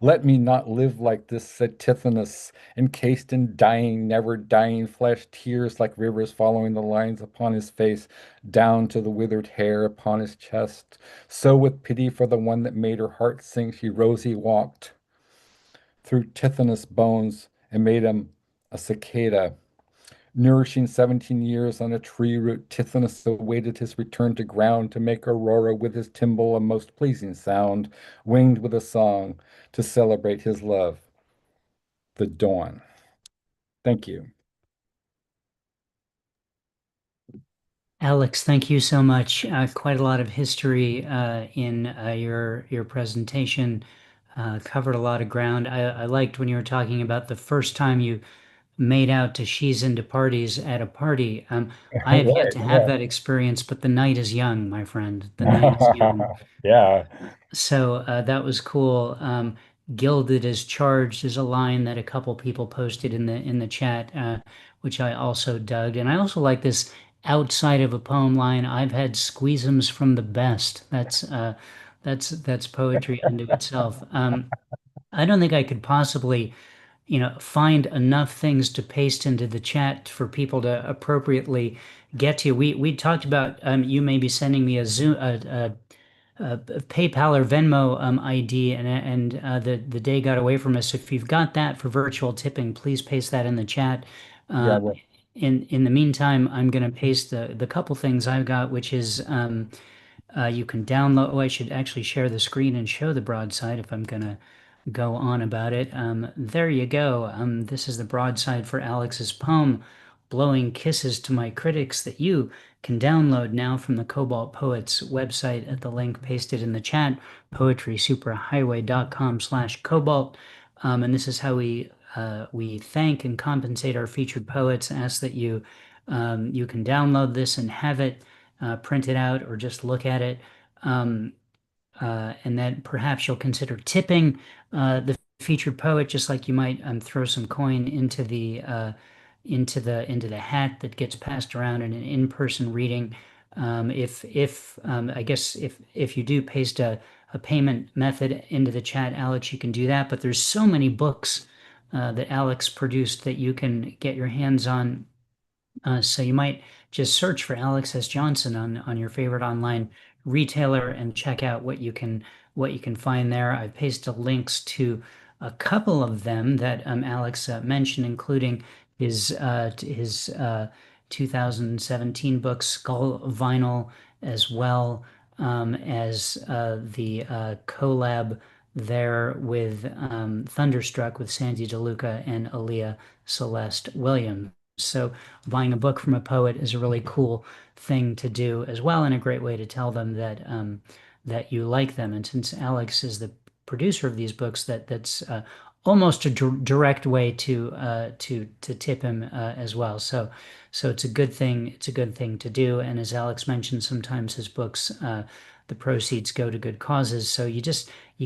[SPEAKER 7] Let me not live like this, said Tithonus, encased in dying, never dying flesh, tears like rivers following the lines upon his face, down to the withered hair upon his chest. So, with pity for the one that made her heart sing, she rosy walked through Tithonus' bones and made him a cicada. Nourishing 17 years on a tree root, Tithonus awaited his return to ground to make Aurora with his timbrel a most pleasing sound, winged with a song to celebrate his love, the dawn. Thank you.
[SPEAKER 1] Alex, thank you so much. Quite a lot of history in your presentation. Covered a lot of ground. I liked when you were talking about the first time you made out to she's into parties at a party. I have yet
[SPEAKER 7] Right,
[SPEAKER 1] to have
[SPEAKER 7] yeah.
[SPEAKER 1] that experience, but the night is young, my friend. The night is young.
[SPEAKER 7] Yeah.
[SPEAKER 1] So that was cool. Gilded as charged is a line that a couple people posted in the chat, which I also dug. And I also like this outside of a poem line. I've had squeezums from the best. That's poetry unto itself. I don't think I could possibly find enough things to paste into the chat for people to appropriately get to. We talked about you maybe sending me a Zoom a PayPal or Venmo ID, and the day got away from us. If you've got that for virtual tipping, please paste that in the chat.
[SPEAKER 7] Yeah,
[SPEAKER 1] Uh,
[SPEAKER 7] well,
[SPEAKER 1] in the meantime, I'm going to paste the couple things I've got, which is you can download. Oh, I should actually share the screen and show the broadside if I'm going to go on about it. There you go. This is the broadside for Alex's poem, Blowing Kisses to My Critics, that you can download now from the Cobalt Poets website at the link pasted in the chat, poetrysuperhighway.com/cobalt. And this is how we thank and compensate our featured poets. Ask that you can download this and have it print it out or just look at it. And then perhaps you'll consider tipping the featured poet, just like you might throw some coin into the hat that gets passed around in an in-person reading. If I guess if you do paste a payment method into the chat, Alex, you can do that. But there's so many books that Alex produced that you can get your hands on. So you might just search for Alex S. Johnson on your favorite online retailer and check out what you can find there. I've pasted links to a couple of them that Alex mentioned, including his 2017 book Skull Vinyl, as well as the collab there with Thunderstruck with Sandy DeLuca and Aaliyah Celeste Williams. So buying a book from a poet is a really cool thing to do as well, and a great way to tell them that you like them. And since Alex is the producer of these books, that's almost a direct way to tip him as well. So it's a good thing. It's a good thing to do. And as Alex mentioned, sometimes his books, the proceeds go to good causes. So you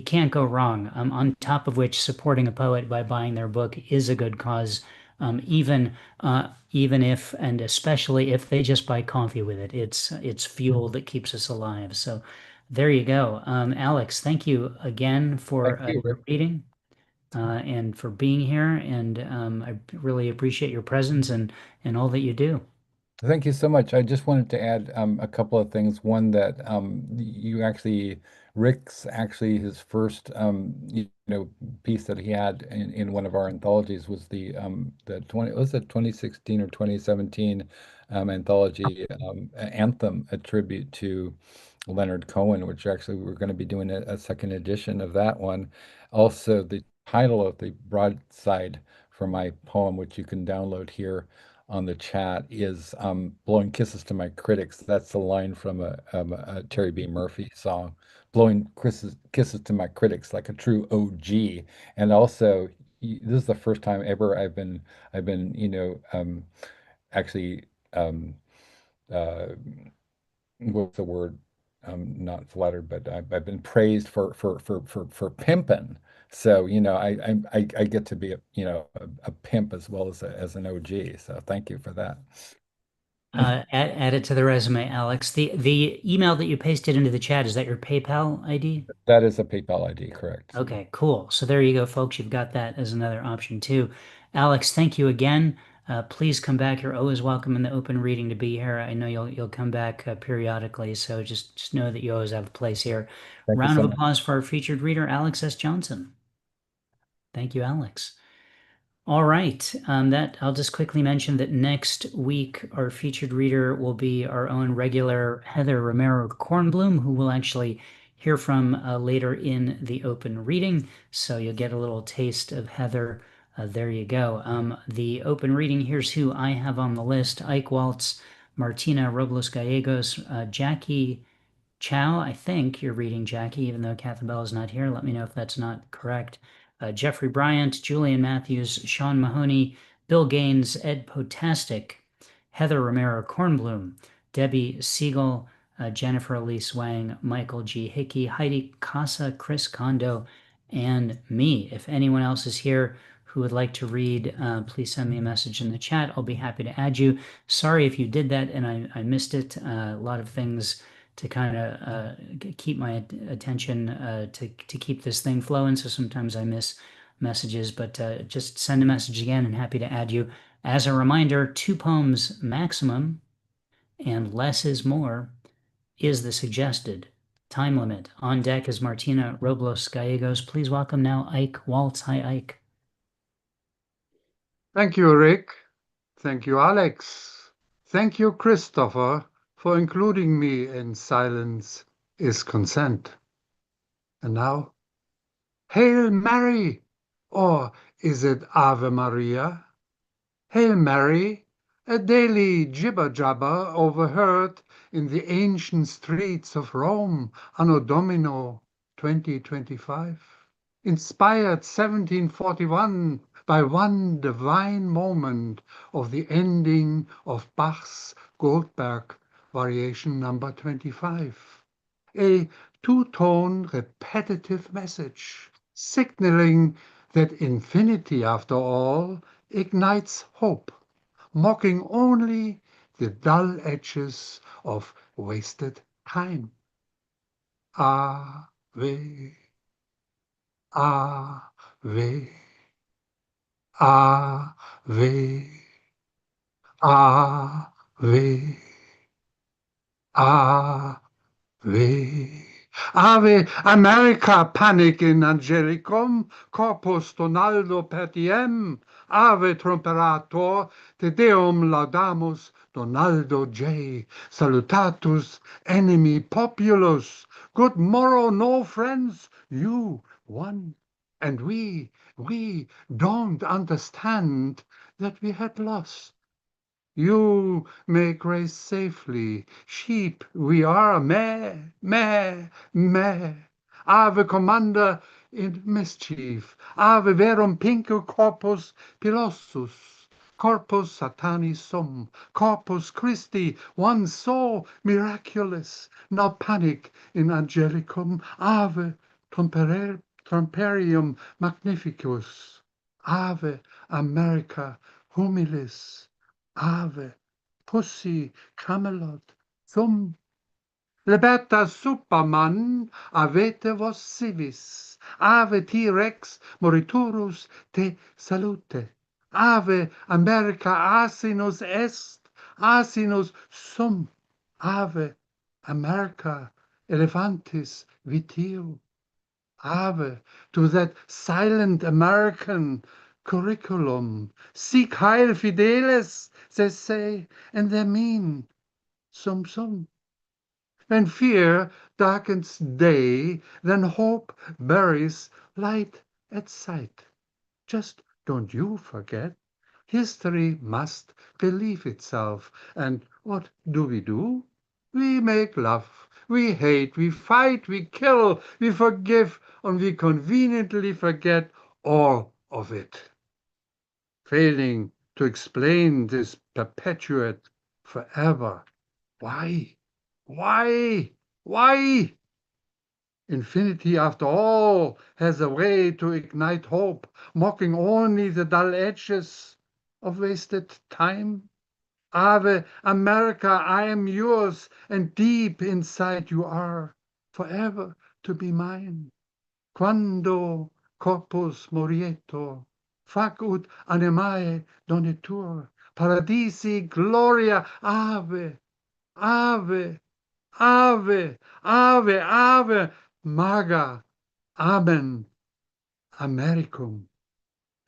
[SPEAKER 1] can't go wrong. On top of which, supporting a poet by buying their book is a good cause, even if and especially if they just buy coffee with it. It's fuel that keeps us alive. So there you go. Alex, thank you again
[SPEAKER 7] thank
[SPEAKER 1] for
[SPEAKER 7] you, Rick.
[SPEAKER 1] your reading and for being here. And I really appreciate your presence and all that you do.
[SPEAKER 7] Thank you so much. I just wanted to add a couple of things. One that you actually, Rick's actually his first piece that he had in one of our anthologies was the 20 was it 2016 or 2017 anthology Anthem, a tribute to Leonard Cohen, which actually we're going to be doing a second edition of that one. Also, the title of the broadside for my poem, which you can download here on the chat, is Blowing Kisses to My Critics. That's a line from a Terry B. Murphy song. Blowing kisses to my critics like a true OG. And also, this is the first time ever I've been, actually, uh, what's the word? Not flattered, but I've been praised for pimping. So, I get to be a pimp as well as as an OG. So thank you for that.
[SPEAKER 1] Add it to the resume, Alex. The email that you pasted into the chat, is that your PayPal ID?
[SPEAKER 7] That is a PayPal ID, correct?
[SPEAKER 1] Okay, cool. So there you go, folks. You've got that as another option too. Alex, thank you again. Please come back. You're always welcome in the open reading to be here. I know you'll come back periodically, so just know that you always have a place here.
[SPEAKER 7] Thank you
[SPEAKER 1] Round
[SPEAKER 7] so
[SPEAKER 1] of
[SPEAKER 7] much.
[SPEAKER 1] applause for our featured reader, Alex S. Johnson. Thank you, Alex. All right. That I'll just quickly mention that next week our featured reader will be our own regular Heather Romero Kornblum, who we'll actually hear from later in the open reading. So you'll get a little taste of Heather. There you go. The open reading, here's who I have on the list: Ike Waltz, Martina Robles Gallegos, Jackie Chow. I think you're reading Jackie, even though Catherine Bell is not here. Let me know if that's not correct. Jeffrey Bryant, Julian Matthews, Sean Mahoney, Bill Gaines, Ed Potastic, Heather Romero Kornblum, Debbie Siegel, Jennifer Elise Wang, Michael G. Hickey, Heidi Casa, Chris Kondo, and me. If anyone else is here who would like to read, please send me a message in the chat. I'll be happy to add you. Sorry if you did that and I missed it. A lot of things to kind of keep my attention to keep this thing flowing. So sometimes I miss messages, but just send a message again and happy to add you. As a reminder, 2 poems maximum and less is more is the suggested time limit. On deck is Martina Robles Gallegos. Please welcome now Ike Waltz. Hi, Ike.
[SPEAKER 8] Thank you, Rick. Thank you, Alex. Thank you, Christopher, for including me in Silence is Consent. And now, Hail Mary! Or is it Ave Maria? Hail Mary, a daily jibber-jabber overheard in the ancient streets of Rome, Anno Domino 2025. Inspired 1741 by one divine moment of the ending of Bach's Goldberg Variation number 25. A two-tone repetitive message signaling that infinity, after all, ignites hope, mocking only the dull edges of wasted time. Ave, Ave, Ave, Ave, Ave. Ave America, panic in Angelicum, corpus Donaldo per diem, Ave Trumperator, Te Deum laudamus, Donaldo J. Salutatus, enemy populus. Good morrow, no friends, you one. And we don't understand that we had lost. You may graze safely. Sheep we are, meh, meh, meh. Ave commander in mischief. Ave verum pinco corpus pilossus. Corpus Satanis sum. Corpus Christi, one so miraculous. Now panic in Angelicum. Ave trumperium magnificus. Ave America humilis. Ave, Pussy, Camelot, Thum. Libertas Superman, avete vos civis. Ave T-Rex, moriturus te salute. Ave America asinus est, asinus sum. Ave America elephantis vitio. Ave to that silent American curriculum. Sic heil fideles, they say, and they mean sum. When fear darkens day, then hope buries light at sight. Just don't you forget, history must believe itself. And what do? We make love, we hate, we fight, we kill, we forgive, and we conveniently forget all of it, failing to explain this perpetuate forever. Why? Why? Why? Infinity, after all, has a way to ignite hope, mocking only the dull edges of wasted time. Ave America, I am yours, and deep inside you are, forever to be mine. Quando corpus morietur, fac ut animae donitur, paradisi gloria, ave, ave, ave, ave, ave, maga, amen, Americum.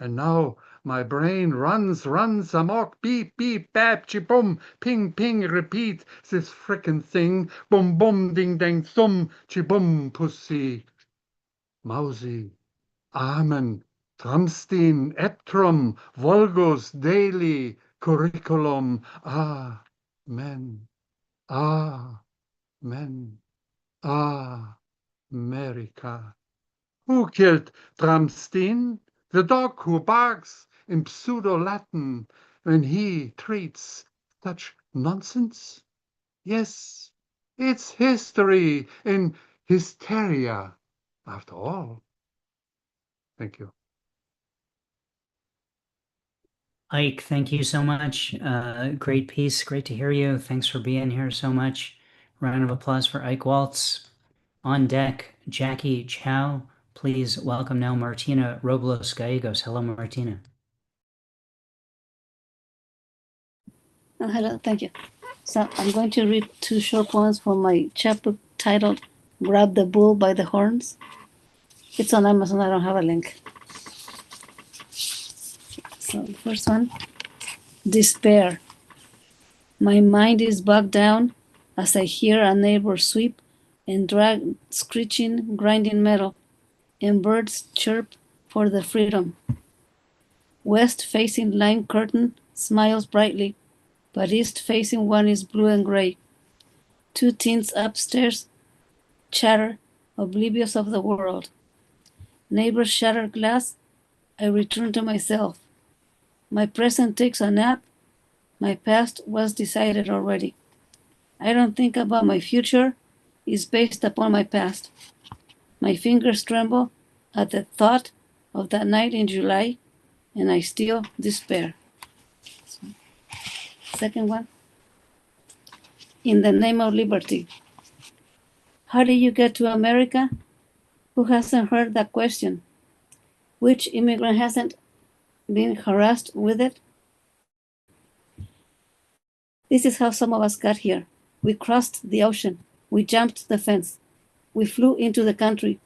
[SPEAKER 8] And now my brain runs amok, beep, beep, bap, chibum, ping, ping, repeat this frickin' thing, boom, boom, ding, dang, thum, chibum, pussy, mousy, amen, tramstin, eptrum, vulgus, daily, curriculum, amen, amen, America. Who killed Tramstin? The dog who barks in pseudo-Latin when he treats such nonsense? Yes, it's history in hysteria, after all. Thank you.
[SPEAKER 1] Ike, thank you so much. Great piece. Great to hear you. Thanks for being here so much. Round of applause for Ike Waltz. On deck, Jackie Chow. Please welcome now Martina Robles Gallegos. Hello, Martina.
[SPEAKER 4] Hello, thank you. So I'm going to read two short poems from my chapbook titled Grab the Bull by the Horns. It's on Amazon, I don't have a link. So the first one, Despair. My mind is bogged down as I hear a neighbor sweep and drag screeching, grinding metal, and birds chirp for the freedom. West-facing lime curtain smiles brightly, but east-facing one is blue and gray. Two teens upstairs chatter, oblivious of the world. Neighbors shatter glass. I return to myself. My present takes a nap. My past was decided already. I don't think about my future. It's based upon my past. My fingers tremble at the thought of that night in July, and I still despair. Second one. In the name of liberty. How did you get to America? Who hasn't heard that question? Which immigrant hasn't been harassed with it? This is how some of us got here. We crossed the ocean. We jumped the fence. We flew into the country.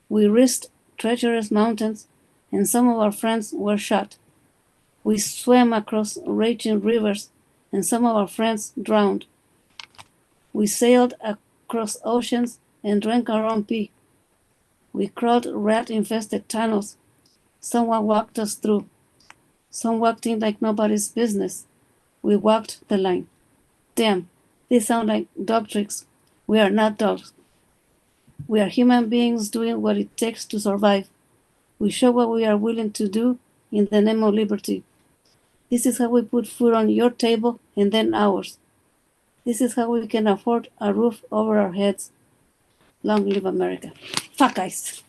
[SPEAKER 4] We risked treacherous mountains, and some of our friends were shot. We swam across raging rivers, and some of our friends drowned. We sailed across oceans and drank our own pee. We crawled rat-infested tunnels. Someone walked us through. Some walked in like nobody's business. We walked the line. Damn, they sound like dog tricks. We are not dogs. We are human beings doing what it takes to survive. We show what we are willing to do in the name of liberty. This is how we put food on your table and then ours. This is how we can afford a roof over our heads. Long live America. Fuck ice.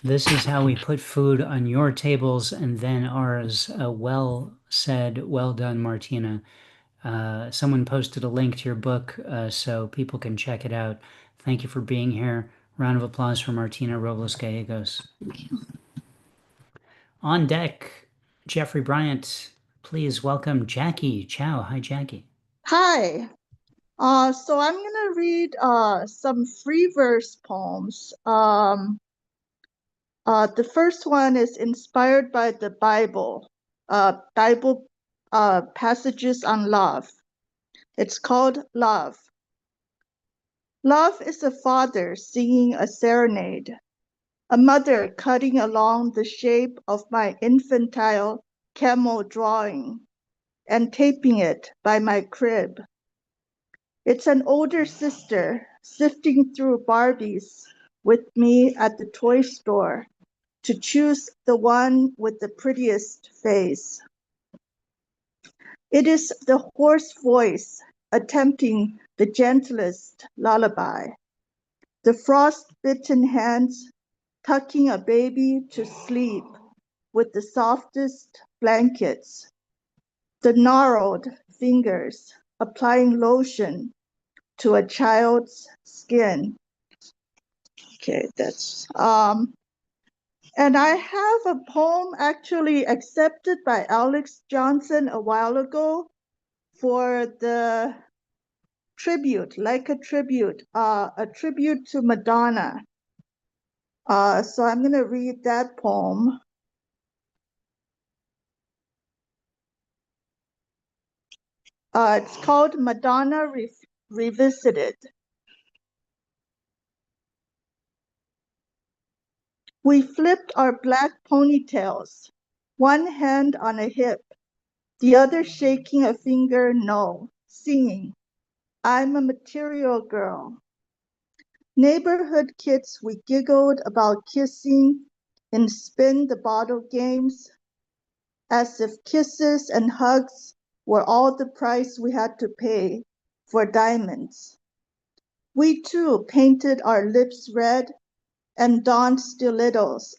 [SPEAKER 1] This is how we put food on your tables and then ours. Well said, well done, Martina. Someone posted a link to your book so people can check it out. Thank you for being here. Round of applause for Martina Robles Gallegos.
[SPEAKER 4] Thank you.
[SPEAKER 1] On deck, Jeffrey Bryant. Please welcome Jackie Chow. Hi, Jackie.
[SPEAKER 9] Hi. So I'm gonna read some free verse poems. The first one is inspired by the Bible passages on love. It's called Love. Love is a father singing a serenade, a mother cutting along the shape of my infantile camel drawing and taping it by my crib. It's an older sister sifting through Barbies with me at the toy store to choose the one with the prettiest face. It is the hoarse voice attempting the gentlest lullaby, the frost-bitten hands tucking a baby to sleep with the softest blankets, the gnarled fingers applying lotion to a child's skin. Okay, that's and I have a poem actually accepted by Alex Johnson a while ago for the tribute, like a tribute to Madonna. So I'm going to read that poem. It's called Madonna Revisited. We flipped our black ponytails, one hand on a hip, the other shaking a finger no, singing, I'm a material girl. Neighborhood kids, we giggled about kissing in spin the bottle games, as if kisses and hugs were all the price we had to pay for diamonds. We too painted our lips red and donned stilettos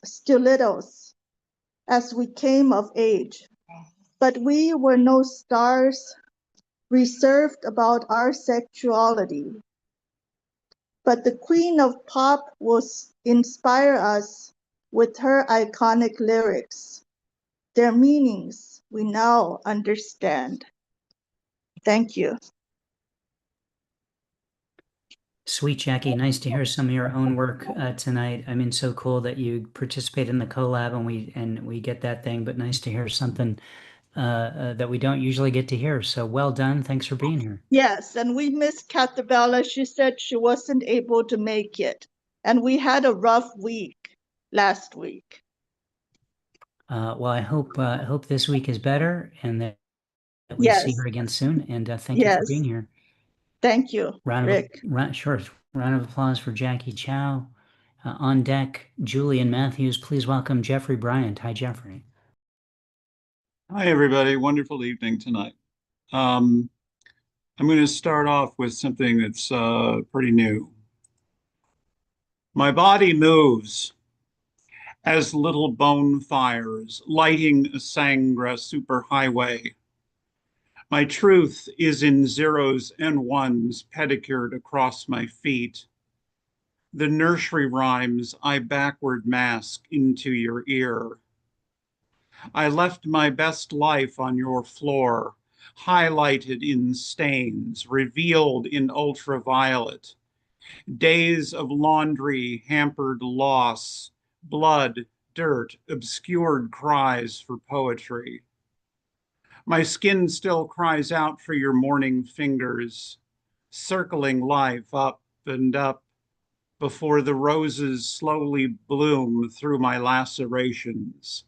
[SPEAKER 9] as we came of age. But we were no stars reserved about our sexuality. But the queen of pop will inspire us with her iconic lyrics. Their meanings we now understand. Thank you.
[SPEAKER 1] Sweet Jackie, nice to hear some of your own work tonight. I mean, so cool that you participate in the collab and we get that thing, but nice to hear something that we don't usually get to hear. So well done. Thanks for being here.
[SPEAKER 9] Yes, and we missed Catabella. She said she wasn't able to make it. And we had a rough week last week.
[SPEAKER 1] Well, I hope this week is better and that we see her again soon. And thank you for being here.
[SPEAKER 9] Thank you, Rick.
[SPEAKER 1] Sure. Round of applause for Jackie Chow. On deck, Julian Matthews. Please welcome Jeffrey Bryant. Hi, Jeffrey.
[SPEAKER 10] Hi, everybody. Wonderful evening tonight. I'm going to start off with something that's pretty new. My body moves as little bone fires lighting a Sangra superhighway. My truth is in zeros and ones pedicured across my feet. The nursery rhymes I backward mask into your ear. I left my best life on your floor, highlighted in stains, revealed in ultraviolet. Days of laundry, hampered loss, blood, dirt, obscured cries for poetry. My skin still cries out for your morning fingers, circling life up and up before the roses slowly bloom through my lacerations.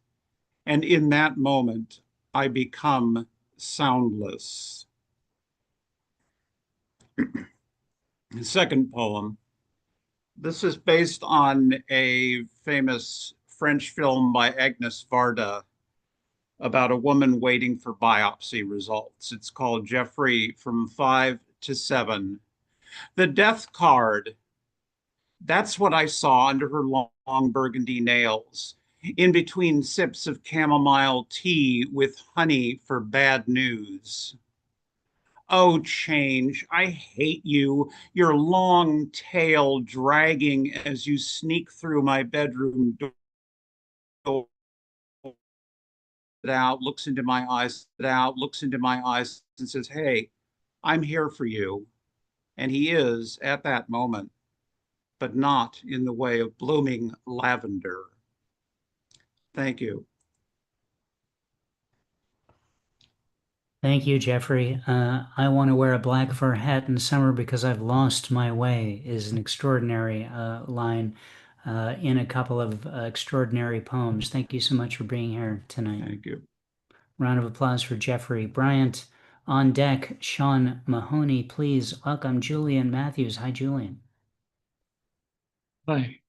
[SPEAKER 10] And in that moment, I become soundless. Second poem. This is based on a famous French film by Agnes Varda about a woman waiting for biopsy results. It's called Jeffrey from 5 to 7. The death card. That's what I saw under her long burgundy nails, in between sips of chamomile tea with honey for bad news. Oh, change, I hate you, your long tail dragging as you sneak through my bedroom door. Out, looks into my eyes, looks into my eyes and says, hey, I'm here for you. And he is at that moment, but not in the way of blooming lavender. Thank you.
[SPEAKER 1] Thank you, Jeffrey. I want to wear a black fur hat in summer because I've lost my way is an extraordinary line in a couple of extraordinary poems. Thank you so much for being here tonight.
[SPEAKER 10] Thank you.
[SPEAKER 1] Round of applause for Jeffrey Bryant. On deck, Sean Mahoney. Please welcome Julian Matthews. Hi, Julian.
[SPEAKER 8] Hi.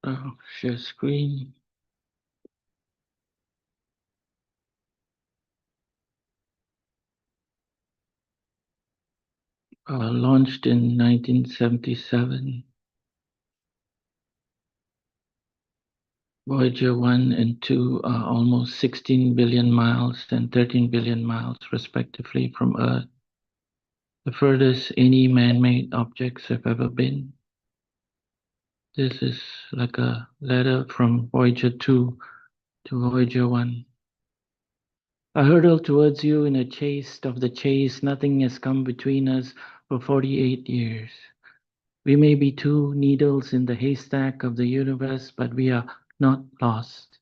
[SPEAKER 11] Share screen. Launched in 1977. Voyager 1 and 2 are almost 16 billion miles and 13 billion miles respectively from Earth, the furthest any man-made objects have ever been. This is like a letter from Voyager 2 to Voyager 1. I hurtle towards you in a chase of the chase. Nothing has come between us for 48 years. We may be two needles in the haystack of the universe, but we are not lost.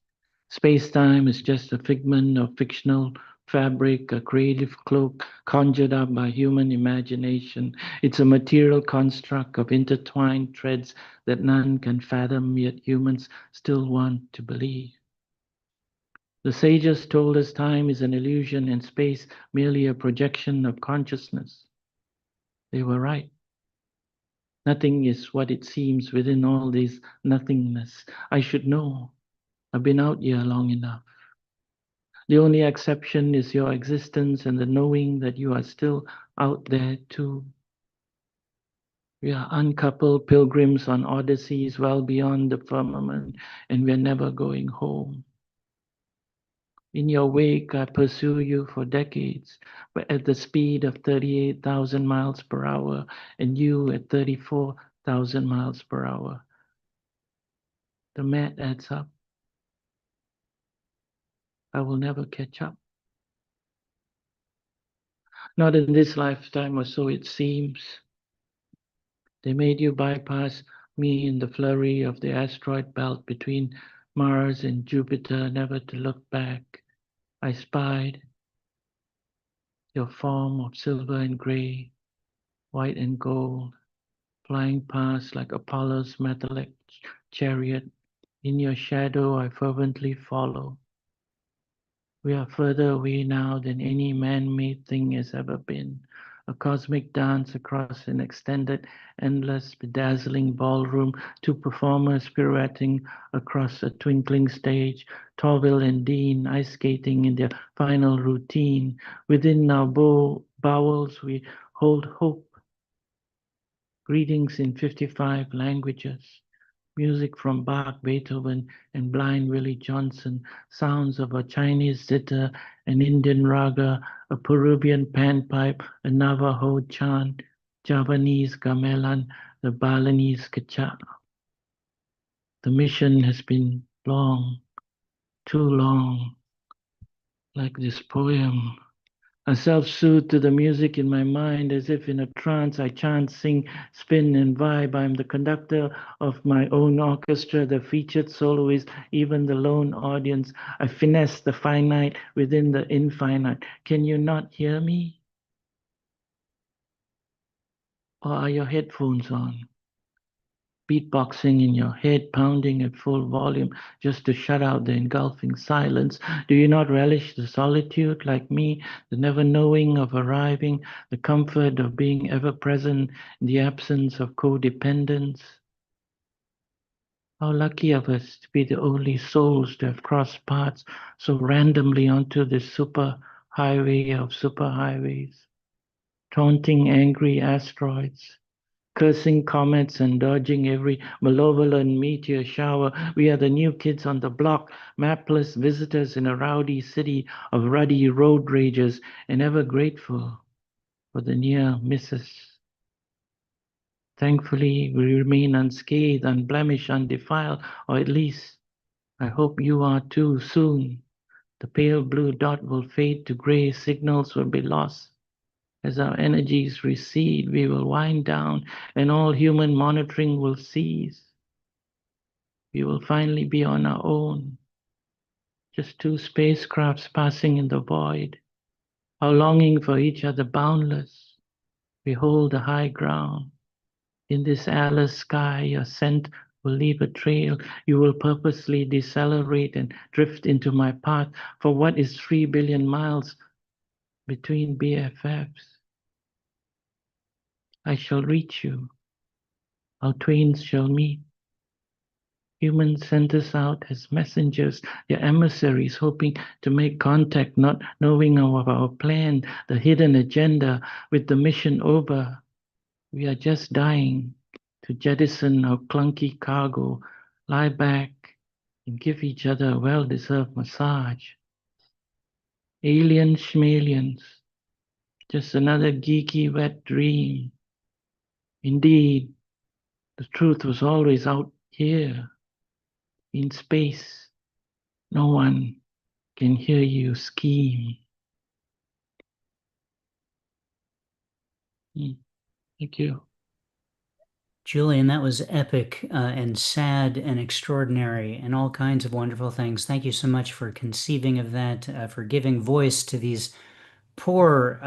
[SPEAKER 11] Space-time is just a figment of fictional fabric, a creative cloak conjured up by human imagination. It's a material construct of intertwined threads that none can fathom, yet humans still want to believe. The sages told us time is an illusion and space merely a projection of consciousness. They were right. Nothing is what it seems within all this nothingness. I should know. I've been out here long enough. The only exception is your existence and the knowing that you are still out there too. We are uncoupled pilgrims on odysseys well beyond the firmament, and we're never going home. In your wake, I pursue you for decades, but at the speed of 38,000 miles per hour, and you at 34,000 miles per hour. The math adds up. I will never catch up. Not in this lifetime, or so it seems. They made you bypass me in the flurry of the asteroid belt between Mars and Jupiter, never to look back. I spied your form of silver and gray, white and gold, flying past like Apollo's metallic chariot. In your shadow I fervently follow. We are further away now than any man-made thing has ever been. A cosmic dance across an extended, endless, bedazzling ballroom, two performers pirouetting across a twinkling stage, Torville and Dean ice skating in their final routine. Within our bowels we hold hope. Greetings in 55 languages. Music from Bach, Beethoven, and Blind Willie Johnson, sounds of a Chinese zither, an Indian raga, a Peruvian panpipe, a Navajo chant, Javanese gamelan, the Balinese kacha. The mission has been long, too long, like this poem. I self-soothe to the music in my mind as if in a trance I chant, sing, spin, and vibe. I'm the conductor of my own orchestra, the featured soloist, even the lone audience. I finesse the finite within the infinite. Can you not hear me? Or are your headphones on? Beatboxing in your head, pounding at full volume just to shut out the engulfing silence. Do you not relish the solitude like me, the never knowing of arriving, the comfort of being ever present in the absence of codependence? How lucky of us to be the only souls to have crossed paths so randomly onto this super highway of superhighways, taunting angry asteroids, cursing comets and dodging every malevolent meteor shower. We are the new kids on the block, mapless visitors in a rowdy city of ruddy road rages, and ever grateful for the near misses. Thankfully, we remain unscathed, unblemished, undefiled, or at least I hope you are too soon. The pale blue dot will fade to gray, signals will be lost. As our energies recede, we will wind down and all human monitoring will cease. We will finally be on our own, just two spacecrafts passing in the void. Our longing for each other boundless. We hold the high ground. In this airless sky, your scent will leave a trail. You will purposely decelerate and drift into my path for what is 3 billion miles between BFFs. I shall reach you. Our twains shall meet. Humans sent us out as messengers, your emissaries, hoping to make contact, not knowing of our plan, the hidden agenda. With the mission over, we are just dying to jettison our clunky cargo, lie back, and give each other a well-deserved massage. Aliens schmalians, just another geeky wet dream. Indeed, the truth was always out here, in space. No one can hear you scheme. Thank you.
[SPEAKER 1] Julian, that was epic and sad and extraordinary and all kinds of wonderful things. Thank you so much for conceiving of that, for giving voice to these poor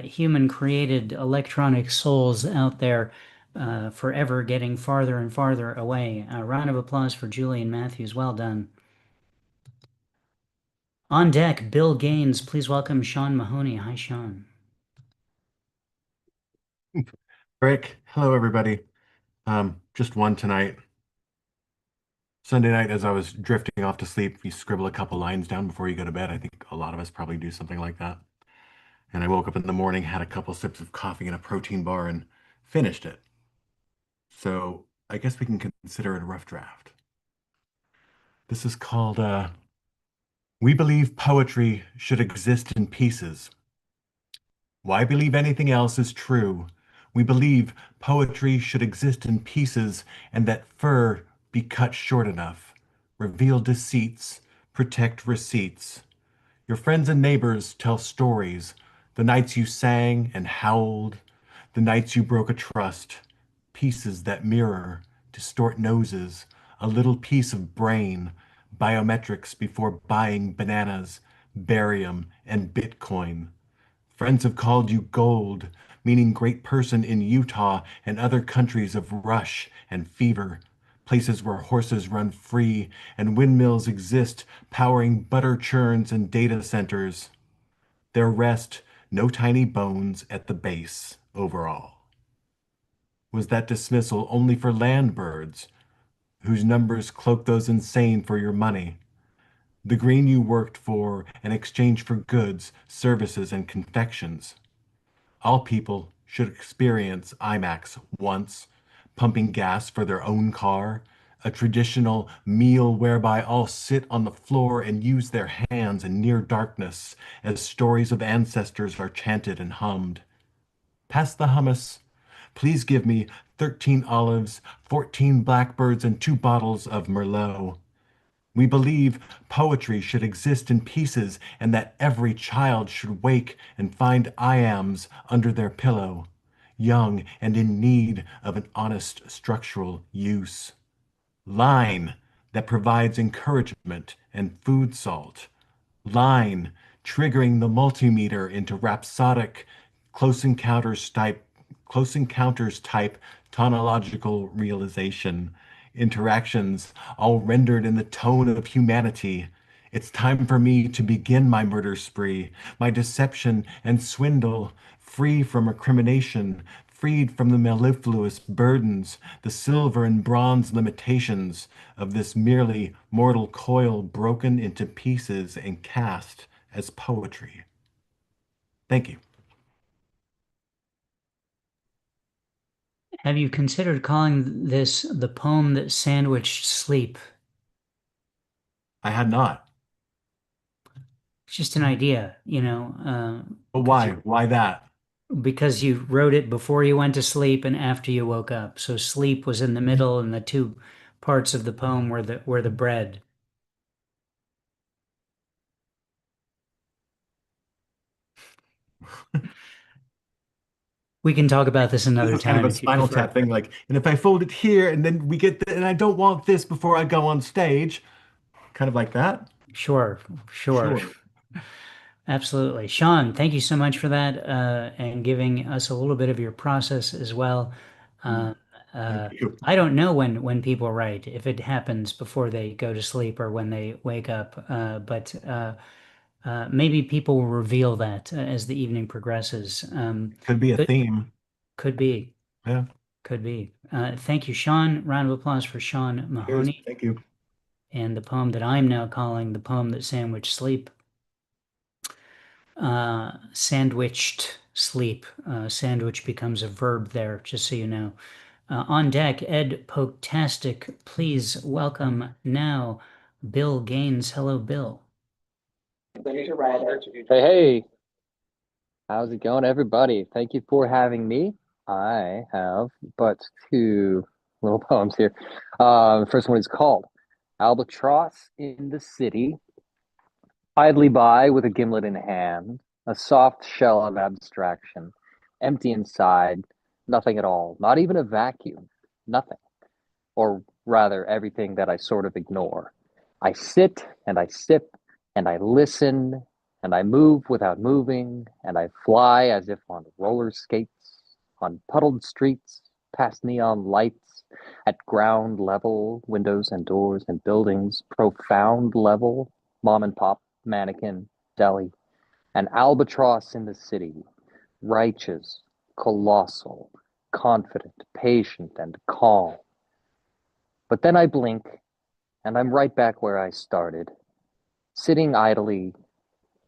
[SPEAKER 1] human-created electronic souls out there forever getting farther and farther away. A round of applause for Julian Matthews. Well done. On deck, Bill Gaines. Please welcome Sean Mahoney. Hi, Sean.
[SPEAKER 12] Rick, hello everybody. Just one tonight. Sunday night, as I was drifting off to sleep, you scribble a couple lines down before you go to bed. I think a lot of us probably do something like that. And I woke up in the morning, had a couple sips of coffee and a protein bar, and finished it. So I guess we can consider it a rough draft. This is called, We Believe Poetry Should Exist in Pieces. Why believe anything else is true? We believe poetry should exist in pieces and that fur be cut short enough. Reveal deceits, protect receipts. Your friends and neighbors tell stories, the nights you sang and howled, the nights you broke a trust. Pieces that mirror, distort noses, a little piece of brain, biometrics before buying bananas, barium, and Bitcoin. Friends have called you gold, meaning great person in Utah and other countries of rush and fever, places where horses run free and windmills exist, powering butter churns and data centers. There rest no tiny bones at the base overall. Was that dismissal only for land birds, whose numbers cloak those insane for your money? The green you worked for in exchange for goods, services, and confections. All people should experience IMAX once, pumping gas for their own car, a traditional meal whereby all sit on the floor and use their hands in near darkness as stories of ancestors are chanted and hummed. Pass the hummus. Please give me 13 olives, 14 blackbirds, and 2 bottles of Merlot. We believe poetry should exist in pieces and that every child should wake and find iams under their pillow, young and in need of an honest structural use. Line that provides encouragement and food salt. Line triggering the multimeter into rhapsodic close encounters type tonological realization. Interactions all rendered in the tone of humanity. It's time for me to begin my murder spree, my deception and swindle, free from recrimination, freed from the mellifluous burdens, the silver and bronze limitations of this merely mortal coil broken into pieces and cast as poetry. Thank you.
[SPEAKER 1] Have you considered calling this the poem that sandwiched sleep?
[SPEAKER 12] I had not.
[SPEAKER 1] It's just an idea,
[SPEAKER 12] But why? Why that?
[SPEAKER 1] because you wrote it before you went to sleep and after you woke up. So sleep was in the middle, and the two parts of the poem were the bread. We can talk about this
[SPEAKER 12] This
[SPEAKER 1] another
[SPEAKER 12] is kind of
[SPEAKER 1] time
[SPEAKER 12] a
[SPEAKER 1] if you
[SPEAKER 12] Spinal
[SPEAKER 1] prefer.
[SPEAKER 12] Tap thing, like, and if I fold it here and then we get and I don't want this before I go on stage, kind of like that.
[SPEAKER 1] Sure, sure.
[SPEAKER 12] Sure.
[SPEAKER 1] Absolutely. Sean, thank you so much for that and giving us a little bit of your process as well. Uh, uh,
[SPEAKER 12] Thank you.
[SPEAKER 1] I don't know when people write, if it happens before they go to sleep or when they wake up, but maybe people will reveal that as the evening progresses.
[SPEAKER 12] Could be a
[SPEAKER 1] Good,
[SPEAKER 12] theme.
[SPEAKER 1] could be.
[SPEAKER 12] Yeah.
[SPEAKER 1] Could be. Thank you, Sean. Round of applause for Sean
[SPEAKER 12] Cheers.
[SPEAKER 1] Mahoney
[SPEAKER 12] Thank you.
[SPEAKER 1] and the poem that I'm now calling the poem that sandwiched sleep. Sandwiched sleep. Sandwich becomes a verb there, just so you know. On deck, Ed Potastic, please welcome now Bill Gaines. Hello, Bill.
[SPEAKER 13] Hey, how's it going, everybody? Thank you for having me. I have but two little poems here. The first one is called Albatross in the City. Idly by with a gimlet in hand, a soft shell of abstraction, empty inside, nothing at all, not even a vacuum, nothing. Or rather, everything that I sort of ignore. I sit and I sip and I listen and I move without moving and I fly as if on roller skates, on puddled streets, past neon lights, at ground level, windows and doors and buildings, profound level, mom and pop, mannequin, deli, an albatross in the city, righteous, colossal, confident, patient, and calm. But then I blink, and I'm right back where I started, sitting idly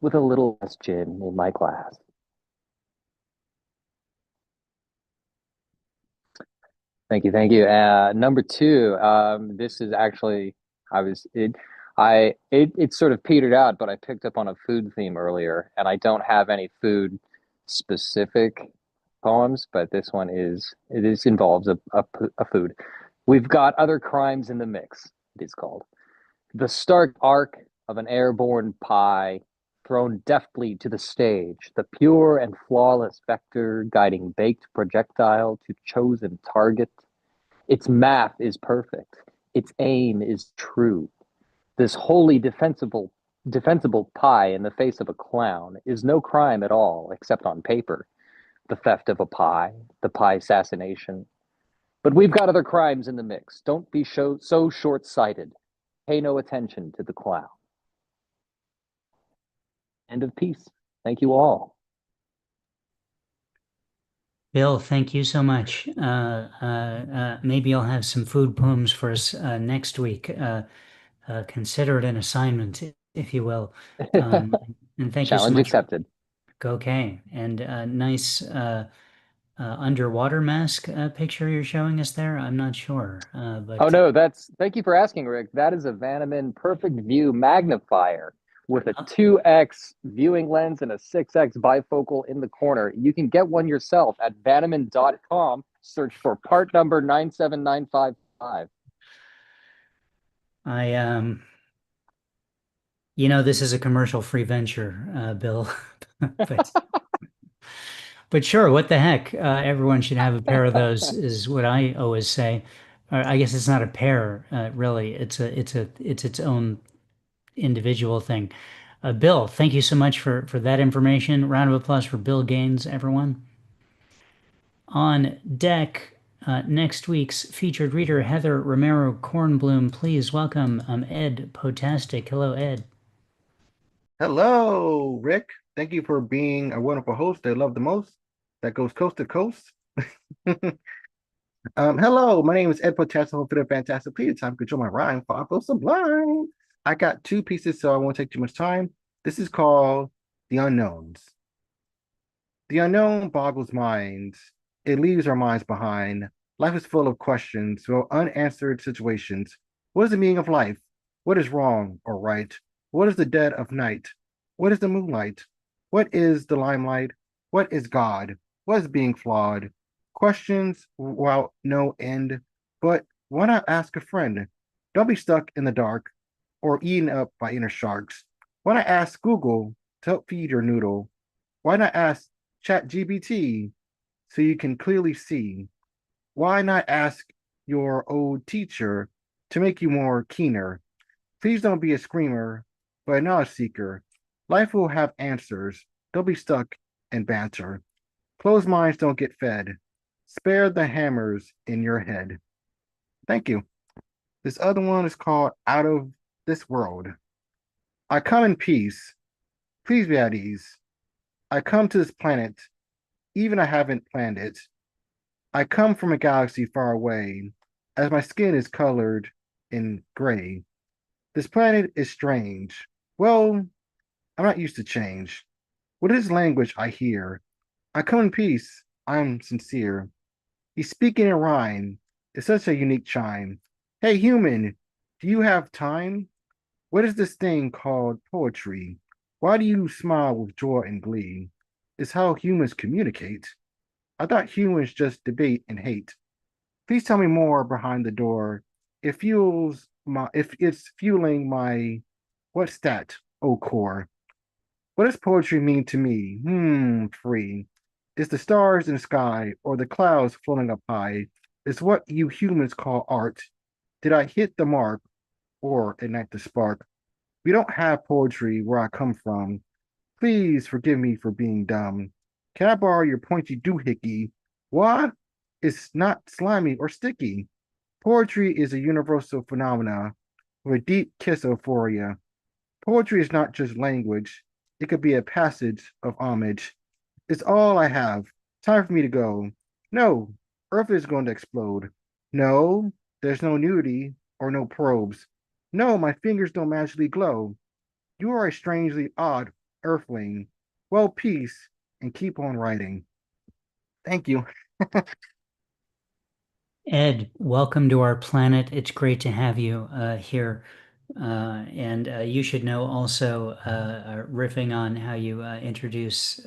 [SPEAKER 13] with a little less gin in my glass. Thank you, thank you. Number two, this is actually it sort of petered out, but I picked up on a food theme earlier, and I don't have any food specific poems, but this one involves a food. We've got other crimes in the mix. It is called the stark arc of an airborne pie thrown deftly to the stage, the pure and flawless vector guiding baked projectile to chosen target. Its math is perfect. Its aim is true. This wholly defensible pie in the face of a clown is no crime at all, except on paper. The theft of a pie, the pie assassination. But we've got other crimes in the mix. Don't be so short-sighted. Pay no attention to the clown. End of piece. Thank you all.
[SPEAKER 1] Bill, thank you so much. Maybe you'll have some food poems for us next week. Consider it an assignment, if you will. And thank you so
[SPEAKER 13] Challenge
[SPEAKER 1] much.
[SPEAKER 13] accepted.
[SPEAKER 1] Okay, and nice underwater mask picture you're showing us there. I'm not sure, but
[SPEAKER 13] Oh no, thank you for asking, Rick. That is a Vanaman Perfect View magnifier with a 2x viewing lens and a 6x bifocal in the corner. You can get one yourself at vanaman.com. Search for part number 97955.
[SPEAKER 1] This is a commercial-free venture, Bill, but sure, what the heck? Everyone should have a pair of those, is what I always say. Or I guess it's not a pair, really. It's its own individual thing. Bill, thank you so much for that information. Round of applause for Bill Gaines, everyone. On deck, next week's featured reader, Heather Romero Kornblum. Please welcome Ed Potastic. Hello, Ed.
[SPEAKER 14] Hello, Rick. Thank you for being a wonderful host they love the most. That goes coast to coast. Hello, my name is Ed Potastic. Hope you're fantastic. Please time to control my rhyme. For I feel sublime. I got two pieces, so I won't take too much time. This is called The Unknowns. The unknown boggles minds. It leaves our minds behind. Life is full of questions, full of unanswered situations. What is the meaning of life? What is wrong or right? What is the dead of night? What is the moonlight? What is the limelight? What is God? What is being flawed? Questions without no end. But why not ask a friend? Don't be stuck in the dark or eaten up by inner sharks. Why not ask Google to help feed your noodle? Why not ask ChatGPT so you can clearly see? Why not ask your old teacher to make you more keener? Please don't be a screamer, but a knowledge seeker. Life will have answers. Don't be stuck in banter. Closed minds don't get fed. Spare the hammers in your head. Thank you. This other one is called Out of This World. I come in peace. Please be at ease. I come to this planet, even I haven't planned it. I come from a galaxy far away, as my skin is colored in gray. This planet is strange. Well, I'm not used to change. What is language I hear? I come in peace. I'm sincere. He's speaking in rhyme. It's such a unique chime. Hey, human, do you have time? What is this thing called poetry? Why do you smile with joy and glee? It's how humans communicate. I thought humans just debate and hate. Please tell me more behind the door. If it's fueling my what's that? Oh core. What does poetry mean to me? Free. It's the stars in the sky or the clouds floating up high. It's what you humans call art. Did I hit the mark or ignite the spark? We don't have poetry where I come from. Please forgive me for being dumb. Can I borrow your pointy doohickey? What? It's not slimy or sticky. Poetry is a universal phenomena with a deep kiss of euphoria. Poetry is not just language, it could be a passage of homage. It's all I have. Time for me to go. No, Earth is going to explode. No, there's no nudity or no probes. No, my fingers don't magically glow. You are a strangely odd earthling. Well, peace, and keep on writing. Thank you.
[SPEAKER 1] Ed, welcome to our planet. It's great to have you here. And you should know also, riffing on how you introduce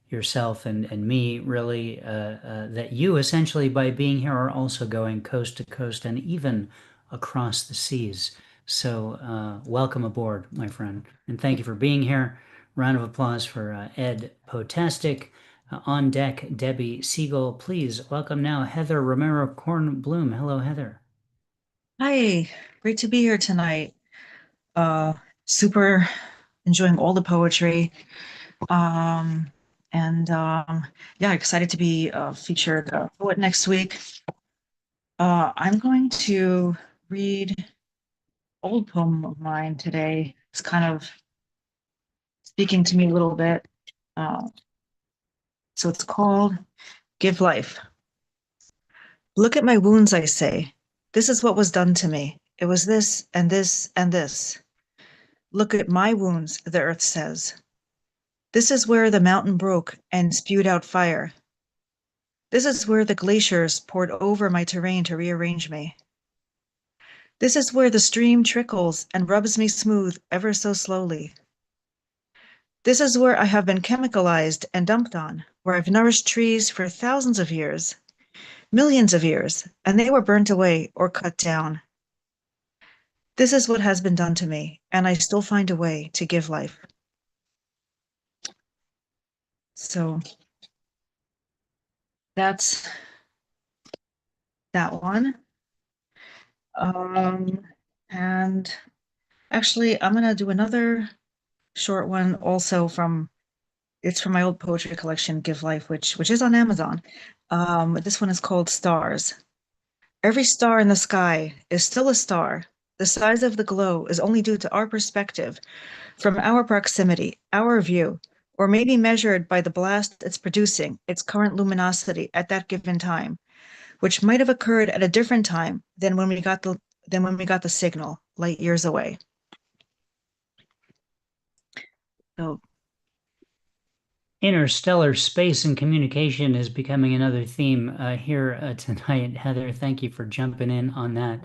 [SPEAKER 1] yourself and me, really, that you essentially, by being here, are also going coast to coast and even across the seas. So, welcome aboard, my friend. And thank you for being here. Round of applause for Ed Potastic. On deck, Debbie Siegel. Please welcome now Heather Romero Kornblum. Hello, Heather.
[SPEAKER 15] Hi, great to be here tonight. Super enjoying all the poetry. Yeah, excited to be featured poet next week. I'm going to read old poem of mine today. It's kind of speaking to me a little bit. So it's called Give Life. Look at my wounds, I say. This is what was done to me. It was this and this and this. Look at my wounds, the earth says. This is where the mountain broke and spewed out fire. This is where the glaciers poured over my terrain to rearrange me. This is where the stream trickles and rubs me smooth ever so slowly. This is where I have been chemicalized and dumped on, where I've nourished trees for thousands of years, millions of years, and they were burnt away or cut down. This is what has been done to me, and I still find a way to give life. So that's that one. And actually, I'm gonna do another short one also it's from my old poetry collection, Give Life, which is on Amazon. This one is called Stars. Every star in the sky is still a star. The size of the glow is only due to our perspective, from our proximity, our view, or maybe measured by the blast it's producing, its current luminosity at that given time, which might have occurred at a different time than when we got the signal light years away. So
[SPEAKER 1] Interstellar space and communication is becoming another theme here tonight. Heather, thank you for jumping in on that.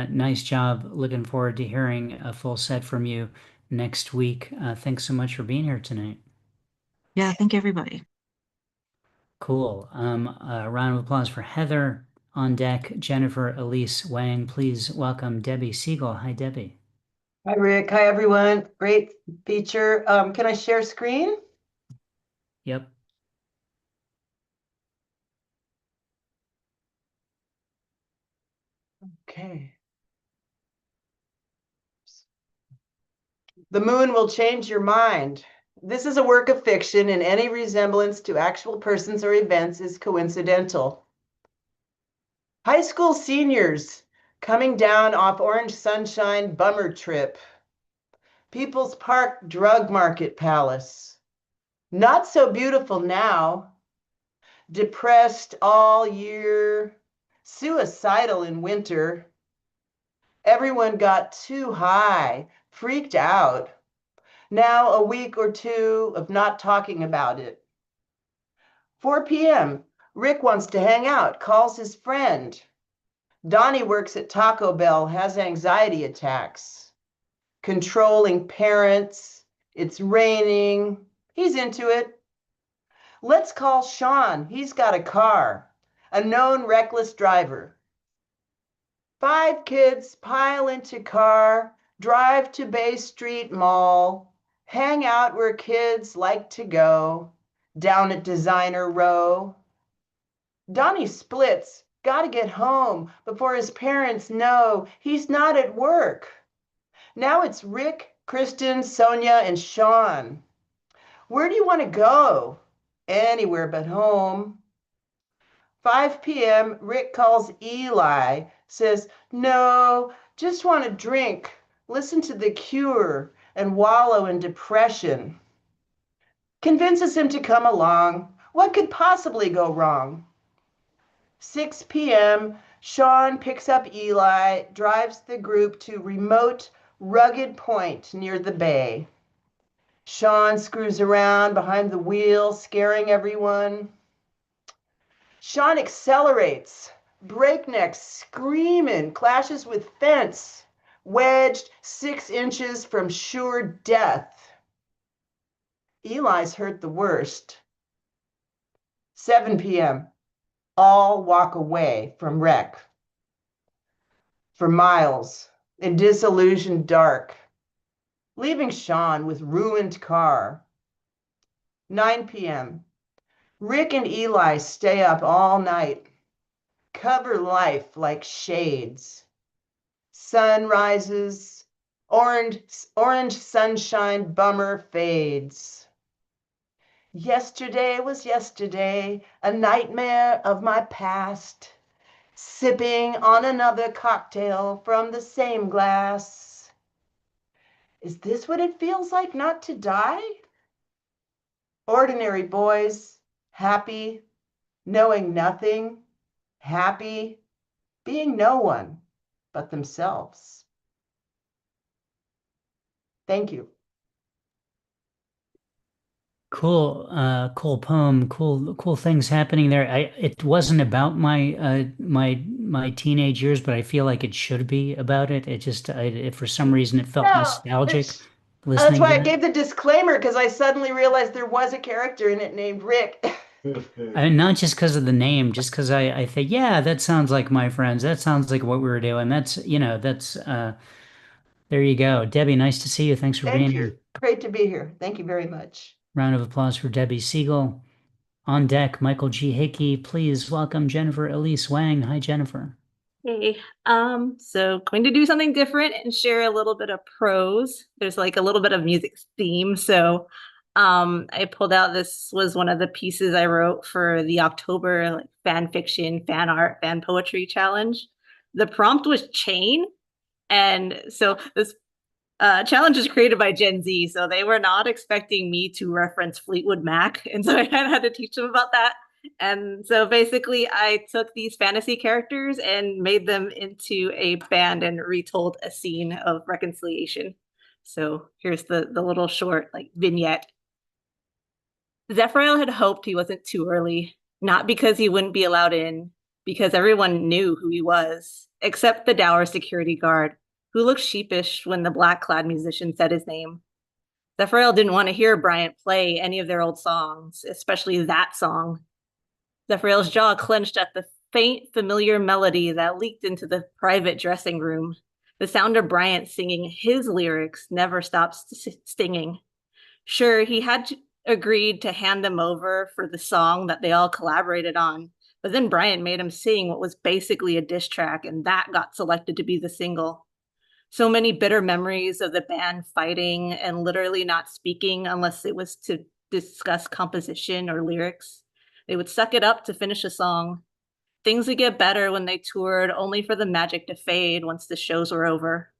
[SPEAKER 1] Nice job. Looking forward to hearing a full set from you next week. Thanks so much for being here tonight.
[SPEAKER 15] yeah, thank everybody.
[SPEAKER 1] Cool. A round of applause for Heather. On deck, Jennifer Elise Wang. Please welcome Debbie Siegel. Hi, Debbie.
[SPEAKER 16] Hi, Rick. Hi, everyone. Great feature. Can I share screen?
[SPEAKER 1] Yep.
[SPEAKER 16] Okay. The moon will change your mind. This is a work of fiction, and any resemblance to actual persons or events is coincidental. High school seniors coming down off Orange Sunshine bummer trip. People's Park Drug Market Palace. Not so beautiful now. depressed all year, suicidal in winter. Everyone got too high, freaked out. Now a week or two of not talking about it. 4 p.m. Rick wants to hang out, calls his friend. Donnie works at Taco Bell, has anxiety attacks. Controlling parents. It's raining. He's into it. Let's call Sean. He's got a car. A known reckless driver. 5 kids pile into car, drive to Bay Street Mall, hang out where kids like to go, down at Designer Row. Donnie splits, gotta get home before his parents know he's not at work. Now it's Rick, Kristen, Sonia, and Sean. Where do you want to go? Anywhere but home. 5 p.m., Rick calls Eli, says, no, just want to drink, listen to The Cure, and wallow in depression. Convinces him to come along. What could possibly go wrong? 6 p.m., Sean picks up Eli, drives the group to remote, rugged point near the bay. Sean screws around behind the wheel, scaring everyone. Sean accelerates, breakneck, screaming, clashes with fence, wedged 6 inches from sure death. Eli's hurt the worst. 7 p.m., all walk away from wreck. For miles, in disillusioned dark, leaving Sean with ruined car. 9 p.m., Rick and Eli stay up all night, cover life like shades. Sun rises, orange sunshine bummer fades. Yesterday was yesterday, a nightmare of my past, sipping on another cocktail from the same glass. Is this what it feels like not to die? Ordinary boys, happy, knowing nothing, happy, being no one but themselves. Thank you.
[SPEAKER 1] Cool poem, cool things happening there. It wasn't about my teenage years, but I feel like it should be about it. For some reason it felt nostalgic
[SPEAKER 16] That's
[SPEAKER 1] listening
[SPEAKER 16] why
[SPEAKER 1] to
[SPEAKER 16] I
[SPEAKER 1] that.
[SPEAKER 16] gave the disclaimer, because I suddenly realized there was a character in it named Rick.
[SPEAKER 1] I mean, not just because of the name, just because I think, yeah, that sounds like my friends. That sounds like what we were doing. There you go. Debbie, nice to see you. Thanks for being
[SPEAKER 16] Thank
[SPEAKER 1] here.
[SPEAKER 16] you. Great to be here. Thank you very much.
[SPEAKER 1] Round of applause for Debbie Siegel. On deck, Michael G. Hickey. Please welcome Jennifer Elise Wang. Hi, Jennifer.
[SPEAKER 17] Hey, so going to do something different and share a little bit of prose. There's like a little bit of music theme. So I pulled out, this was one of the pieces I wrote for the October fan fiction, fan art, fan poetry challenge. The prompt was chain. And so this challenge is created by Gen Z. So they were not expecting me to reference Fleetwood Mac. And so I kind of had to teach them about that. And so basically, I took these fantasy characters and made them into a band and retold a scene of reconciliation. So here's the little short vignette. Zephyriel had hoped he wasn't too early, not because he wouldn't be allowed in, because everyone knew who he was, except the dour security guard, who looked sheepish when the black-clad musician said his name. Zephyriel didn't want to hear Bryant play any of their old songs, especially that song. Zephyriel's jaw clenched at the faint, familiar melody that leaked into the private dressing room. The sound of Bryant singing his lyrics never stopped stinging. Sure, he had agreed to hand them over for the song that they all collaborated on, but then Bryant made him sing what was basically a diss track, and that got selected to be the single. So many bitter memories of the band fighting and literally not speaking unless it was to discuss composition or lyrics. They would suck it up to finish a song. Things would get better when they toured, only for the magic to fade once the shows were over.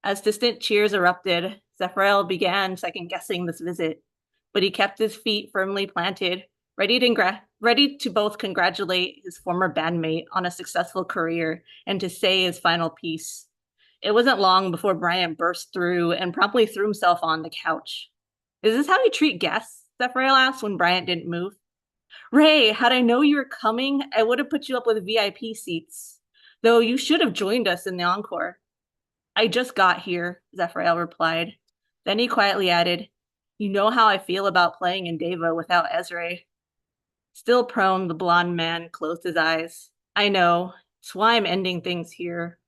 [SPEAKER 17] As distant cheers erupted, Zephyriel began second-guessing this visit, but he kept his feet firmly planted, ready to both congratulate his former bandmate on a successful career and to say his final piece. It wasn't long before Bryant burst through and promptly threw himself on the couch. Is this how you treat guests? Zephyr asked when Bryant didn't move. Ray, had I known you were coming, I would have put you up with VIP seats, though you should have joined us in the encore. I just got here, Zephyr replied. Then he quietly added, you know how I feel about playing in Deva without Ezra. Still prone, the blonde man closed his eyes. I know. It's why I'm ending things here.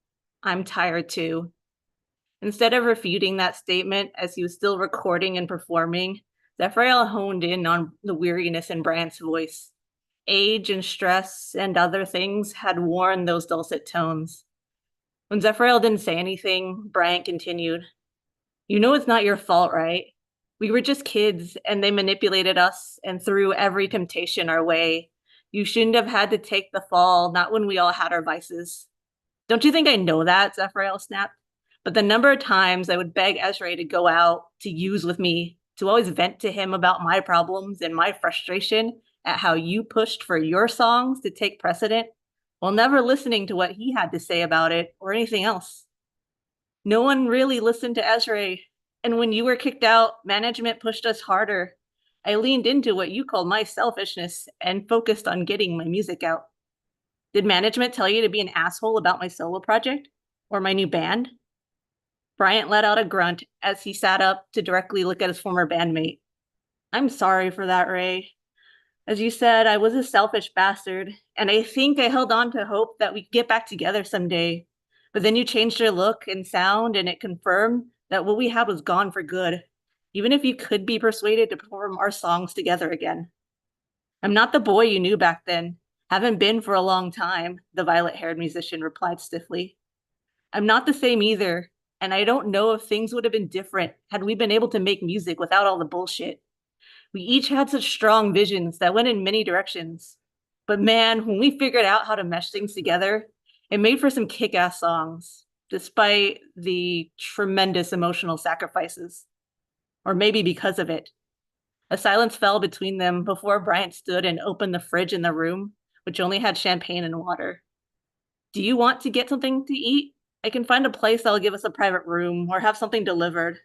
[SPEAKER 17] I'm tired too. Instead of refuting that statement as he was still recording and performing, Zephyr honed in on the weariness in Bryant's voice. Age and stress and other things had worn those dulcet tones. When Zephyr didn't say anything, Bryant continued. You know it's not your fault, right? We were just kids, and they manipulated us and threw every temptation our way. You shouldn't have had to take the fall, not when we all had our vices. Don't you think I know that? Zephyr snapped. But the number of times I would beg Ezra to go out, to use with me, to always vent to him about my problems and my frustration at how you pushed for your songs to take precedent, while never listening to what he had to say about it or anything else. No one really listened to Ezra, and when you were kicked out, management pushed us harder. I leaned into what you called my selfishness and focused on getting my music out. Did management tell you to be an asshole about my solo project? Or my new band? Bryant let out a grunt as he sat up to directly look at his former bandmate. I'm sorry for that, Ray. As you said, I was a selfish bastard, and I think I held on to hope that we'd get back together someday. But then you changed your look and sound, and it confirmed that what we had was gone for good, even if you could be persuaded to perform our songs together again. I'm not the boy you knew back then. Haven't been for a long time, the violet-haired musician replied stiffly. I'm not the same either, and I don't know if things would have been different had we been able to make music without all the bullshit. We each had such strong visions that went in many directions. But man, when we figured out how to mesh things together, it made for some kick-ass songs, despite the tremendous emotional sacrifices. Or maybe because of it. A silence fell between them before Bryant stood and opened the fridge in the room, which only had champagne and water. Do you want to get something to eat? I can find a place that'll give us a private room or have something delivered.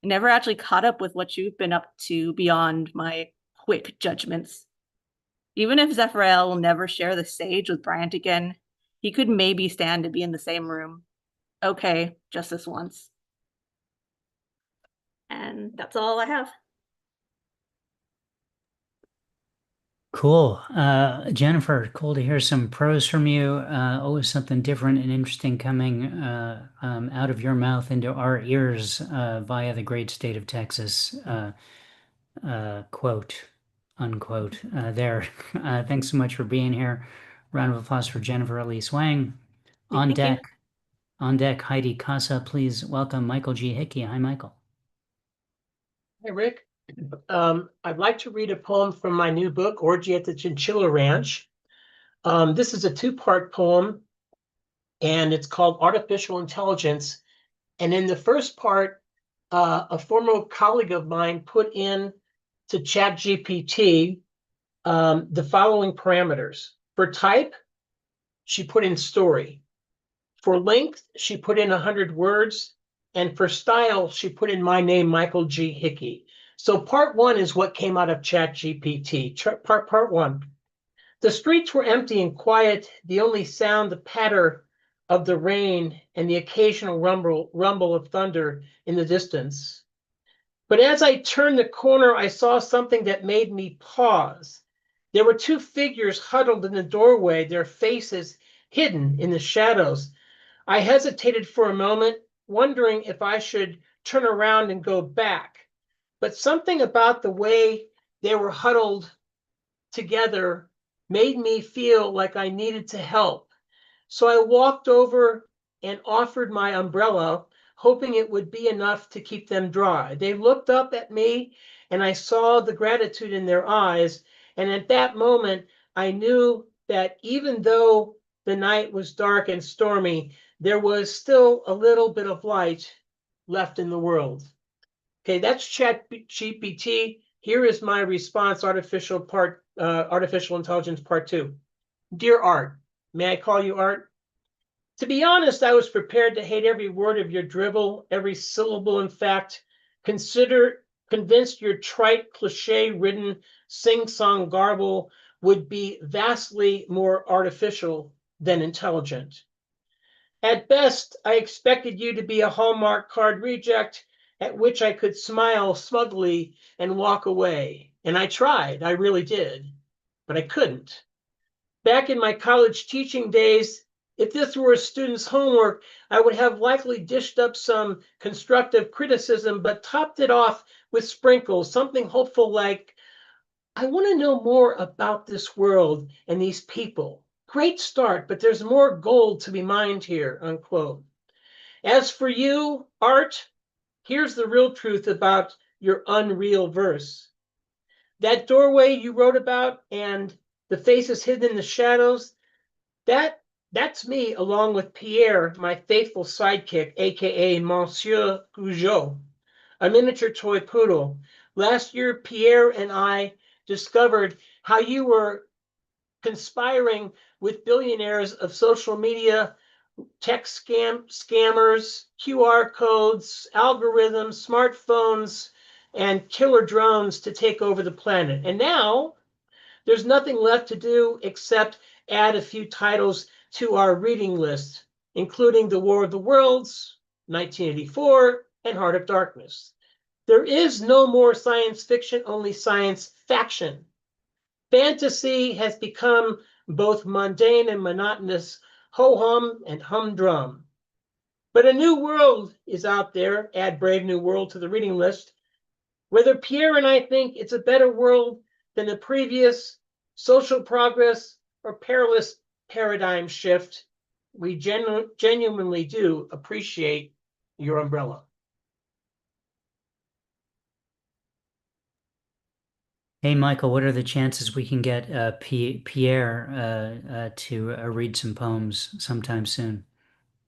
[SPEAKER 17] I never actually caught up with what you've been up to beyond my quick judgments. Even if Zephyr will never share the stage with Bryant again, he could maybe stand to be in the same room. Okay, just this once. And that's all I have.
[SPEAKER 1] Cool. Jennifer, cool to hear some prose from you. Always something different and interesting coming out of your mouth into our ears via the great state of Texas. Quote, unquote, there. Thanks so much for being here. Round of applause for Jennifer Elise Wang. On deck, Heidi Casa, please welcome Michael G. Hickey. Hi, Michael.
[SPEAKER 18] Hey, Rick. I'd like to read a poem from my new book, Orgy at the Chinchilla Ranch. This is a two-part poem, and it's called Artificial Intelligence. And in the first part, a former colleague of mine put in to ChatGPT the following parameters. For type, she put in story. For length, she put in 100 words. And for style, she put in my name, Michael G. Hickey. So part one is what came out of ChatGPT. Part one. The streets were empty and quiet. The only sound, the patter of the rain and the occasional rumble of thunder in the distance. But as I turned the corner, I saw something that made me pause. There were two figures huddled in the doorway, their faces hidden in the shadows. I hesitated for a moment, wondering if I should turn around and go back. But something about the way they were huddled together made me feel like I needed to help. So I walked over and offered my umbrella, hoping it would be enough to keep them dry. They looked up at me, and I saw the gratitude in their eyes. And at that moment, I knew that even though the night was dark and stormy, there was still a little bit of light left in the world. Okay, that's ChatGPT. Here is my response, artificial intelligence part 2. Dear Art, may I call you Art? To be honest, I was prepared to hate every word of your drivel, every syllable. In fact, convinced your trite, cliche-ridden, sing-song garble would be vastly more artificial than intelligent. At best, I expected you to be a Hallmark card reject, at which I could smile smugly and walk away. And I tried, I really did, but I couldn't. Back in my college teaching days, if this were a student's homework, I would have likely dished up some constructive criticism, but topped it off with sprinkles, something hopeful like, I want to know more about this world and these people. Great start, but there's more gold to be mined here, unquote. As for you, Art, here's the real truth about your unreal verse. That doorway you wrote about and the faces hidden in the shadows, that's me, along with Pierre, my faithful sidekick, aka Monsieur Gougeot, a miniature toy poodle. Last year, Pierre and I discovered how you were conspiring with billionaires of social media, tech scammers, QR codes, algorithms, smartphones, and killer drones to take over the planet. And now there's nothing left to do except add a few titles to our reading list, including The War of the Worlds, 1984, and Heart of Darkness. There is no more science fiction, only science faction. Fantasy has become both mundane and monotonous, ho-hum and humdrum. But a new world is out there. Add Brave New World to the reading list. Whether Pierre and I think it's a better world than the previous, social progress or perilous paradigm shift, we genuinely do appreciate your umbrella.
[SPEAKER 1] Hey, Michael, what are the chances we can get Pierre to read some poems sometime soon?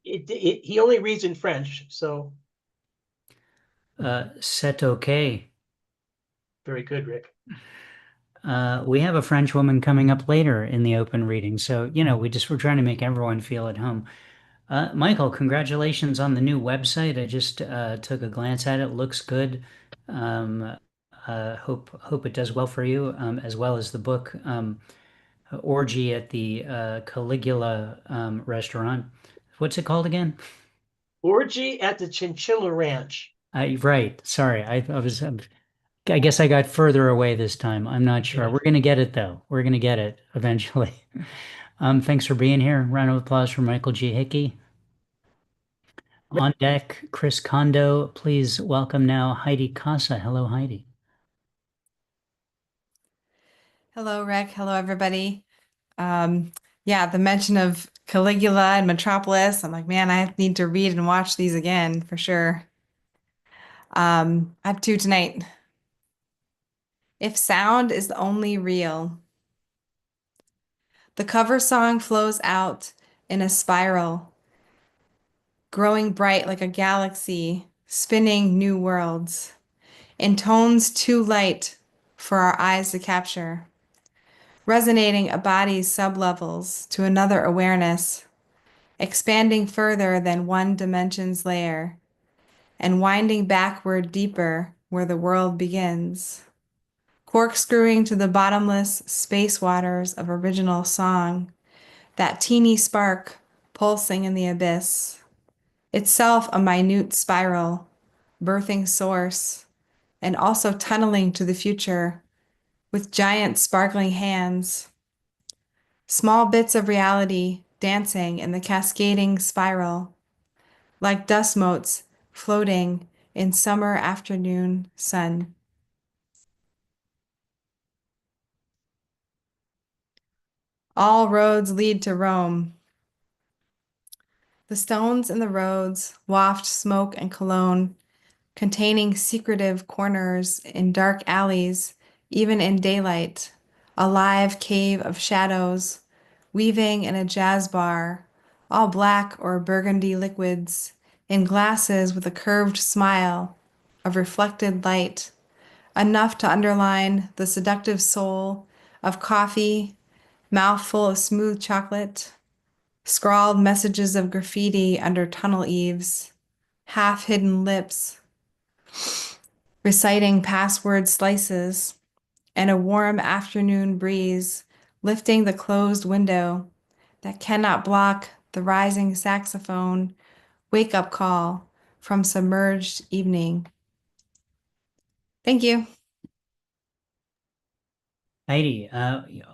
[SPEAKER 18] He only reads in French, so.
[SPEAKER 1] C'est okay.
[SPEAKER 18] Very good, Rick.
[SPEAKER 1] We have a French woman coming up later in the open reading, so we're trying to make everyone feel at home. Michael, congratulations on the new website. I just took a glance at it. Looks good. Hope it does well for you, as well as the book Orgy at the Caligula restaurant. What's it called again?
[SPEAKER 18] Orgy at the Chinchilla Ranch.
[SPEAKER 1] Right. Sorry, I guess I got further away this time. I'm not sure.
[SPEAKER 18] Yeah.
[SPEAKER 1] We're gonna get it though. We're gonna get it eventually. Thanks for being here. Round of applause for Michael G. Hickey. On deck, Chris Kondo. Please welcome now Heidi Casa. Hello, Heidi.
[SPEAKER 19] Hello, Rick. Hello, everybody. Yeah, the mention of Caligula and Metropolis, I'm like, man, I need to read and watch these again for sure. I have two tonight. If sound is the only real. The cover song flows out in a spiral, growing bright like a galaxy, spinning new worlds, in tones too light for our eyes to capture, resonating a body's sublevels to another awareness, expanding further than one dimension's layer, and winding backward deeper where the world begins, corkscrewing to the bottomless space waters of original song, that teeny spark pulsing in the abyss, itself a minute spiral, birthing source, and also tunneling to the future with giant sparkling hands, small bits of reality dancing in the cascading spiral, like dust motes floating in summer afternoon sun. All roads lead to Rome. The stones in the roads waft smoke and cologne, containing secretive corners in dark alleys, even in daylight, a live cave of shadows, weaving in a jazz bar, all black or burgundy liquids, in glasses with a curved smile of reflected light, enough to underline the seductive soul of coffee, mouthful of smooth chocolate, scrawled messages of graffiti under tunnel eaves, half-hidden lips, reciting password slices, and a warm afternoon breeze lifting the closed window that cannot block the rising saxophone wake-up call from submerged evening. Thank you.
[SPEAKER 1] Heidi,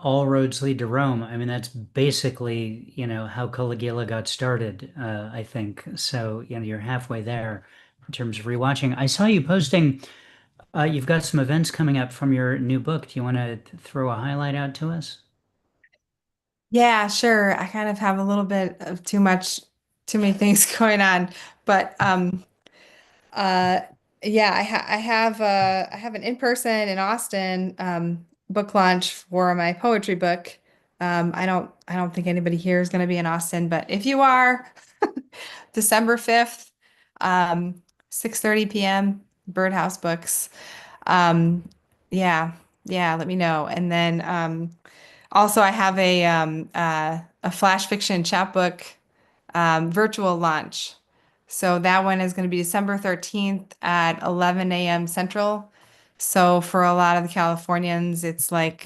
[SPEAKER 1] all roads lead to Rome. I mean, that's basically, how Caligula got started, I think. So, you're halfway there in terms of rewatching. I saw you posting, you've got some events coming up from your new book. Do you want to throw a highlight out to us?
[SPEAKER 19] Yeah, sure. I kind of have a little bit of too many things going on, but uh yeah, I have an in-person in Austin book launch for my poetry book. I don't think anybody here is going to be in Austin, but if you are, December 5th, 6:30 p.m., Birdhouse Books. Um, yeah, yeah, let me know. And then also I have a flash fiction chapbook virtual launch. So that one is going to be December 13th at 11 a.m. Central. So for a lot of the Californians, it's like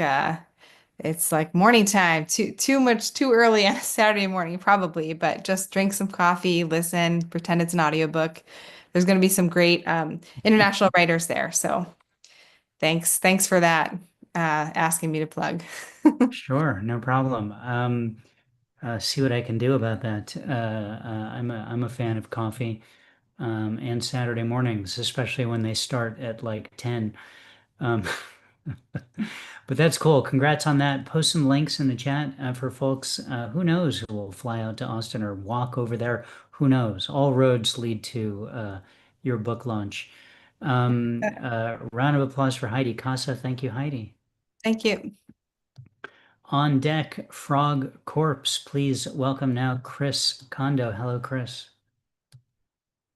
[SPEAKER 19] morning time, too early on a Saturday morning, probably, but just drink some coffee, listen, pretend it's an audiobook. There's going to be some great international writers there. So thanks for that, asking me to plug.
[SPEAKER 1] Sure, no problem. See what I can do about that. I'm a fan of coffee, and Saturday mornings, especially when they start at like 10. Um, but that's cool. Congrats on that. Post some links in the chat for folks. Who knows who will fly out to Austin or walk over there? Who knows? All roads lead to your book launch. Round of applause for Heidi Casa. Thank you, Heidi.
[SPEAKER 19] Thank you.
[SPEAKER 1] On deck, Frog Corpse. Please welcome now Chris Kondo. Hello, Chris.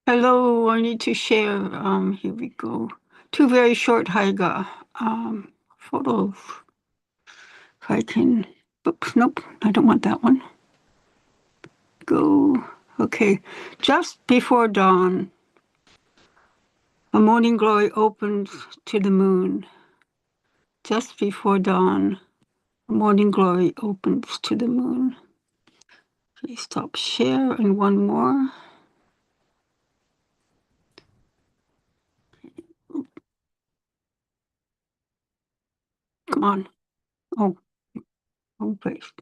[SPEAKER 20] Hello, I need to share, here we go. Two very short Haiga photos. If I can, oops, nope, I don't want that one. Go, okay. Just before dawn, a morning glory opens to the moon. Just before dawn, a morning glory opens to the moon. Okay, stop share and one more. Come on. Oh, paste.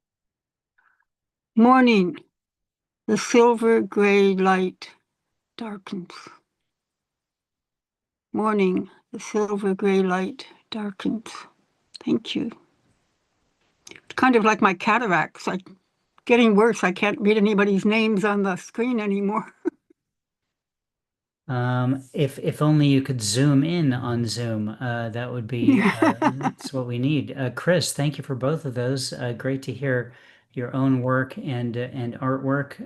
[SPEAKER 20] Morning, the silver gray light darkens. Morning, the silver gray light darkens. Thank you. It's kind of like my cataracts, like getting worse. I can't read anybody's names on the screen anymore.
[SPEAKER 1] If only you could zoom in on Zoom, that would be that's what we need. Chris, thank you for both of those. Great to hear your own work and artwork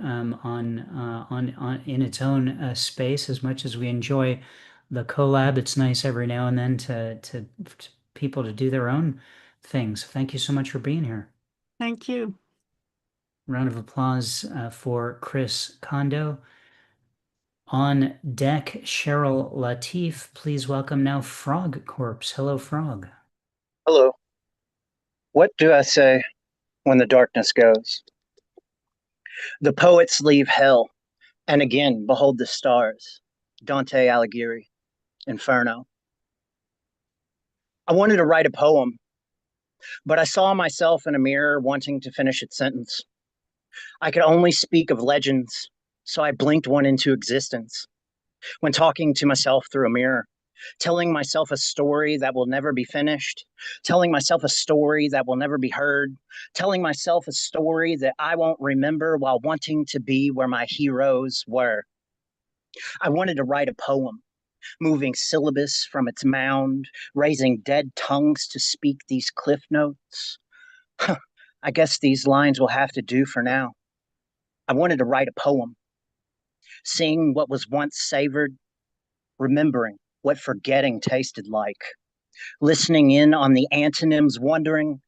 [SPEAKER 1] on in its own space. As much as we enjoy the collab, it's nice every now and then to people to do their own things. Thank you so much for being here.
[SPEAKER 20] Thank you.
[SPEAKER 1] Round of applause for Chris Kondo. On deck, Cheryl Latif. Please welcome now Frog Corpse. Hello, Frog.
[SPEAKER 21] Hello. What do I say when the darkness goes? The poets leave hell, and again behold the stars. Dante Alighieri, Inferno. I wanted to write a poem, but I saw myself in a mirror wanting to finish its sentence. I could only speak of legends, so I blinked one into existence. When talking to myself through a mirror, telling myself a story that will never be finished, telling myself a story that will never be heard, telling myself a story that I won't remember while wanting to be where my heroes were. I wanted to write a poem, moving syllabus from its mound, raising dead tongues to speak these cliff notes. I guess these lines will have to do for now. I wanted to write a poem, seeing what was once savored, remembering what forgetting tasted like. listening in on the antonyms, wondering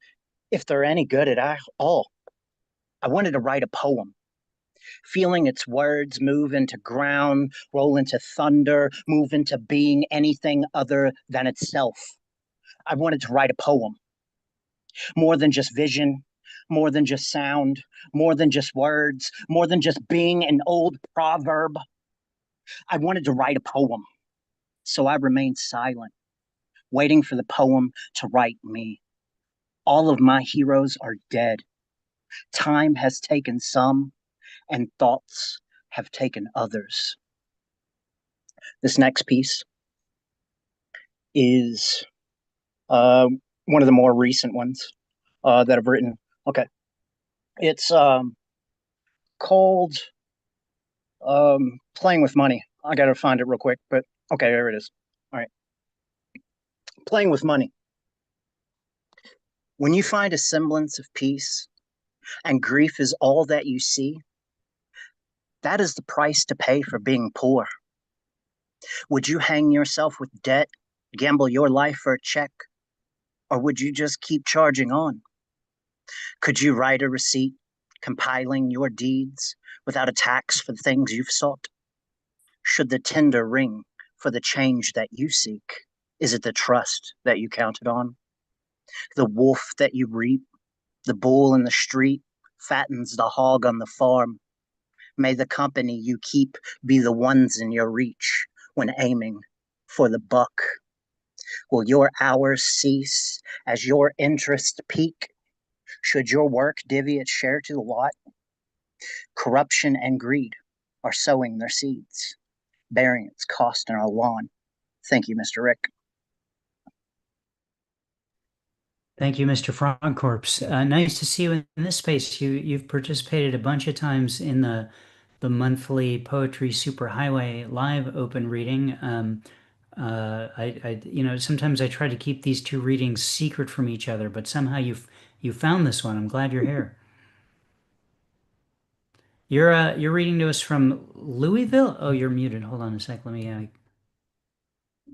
[SPEAKER 21] if they're any good at all. I wanted to write a poem, feeling its words move into ground, roll into thunder, move into being anything other than itself. I wanted to write a poem, more than just vision, more than just sound, more than just words, more than just being an old proverb. I wanted to write a poem, so I remained silent, waiting for the poem to write me. All of my heroes are dead. Time has taken some, and thoughts have taken others. This next piece is one of the more recent ones that I've written. Okay. It's called Playing with Money. I got to find it real quick, but okay, there it is. All right. Playing with money. When you find a semblance of peace and grief is all that you see, that is the price to pay for being poor. Would you hang yourself with debt, gamble your life for a check, or would you just keep charging on? Could you write a receipt, compiling your deeds without a tax for the things you've sought? Should the tender ring for the change that you seek? Is it the trust that you counted on? The wolf that you reap, the bull in the street, fattens the hog on the farm. May the company you keep be the ones in your reach when aiming for the buck. Will your hours cease as your interests peak? Should your work divvy its share to the lot? Corruption and greed are sowing their seeds, bearing its cost in our lawn. Thank you, Mr. Rick.
[SPEAKER 1] Thank you, Mr. Frogcorpse. Nice to see you in this space. You've participated a bunch of times in the monthly Poetry Superhighway live open reading. Sometimes I try to keep these two readings secret from each other, but somehow you found this one. I'm glad you're here. You're reading to us from Louisville? Oh, you're muted. Hold on a sec. Let me.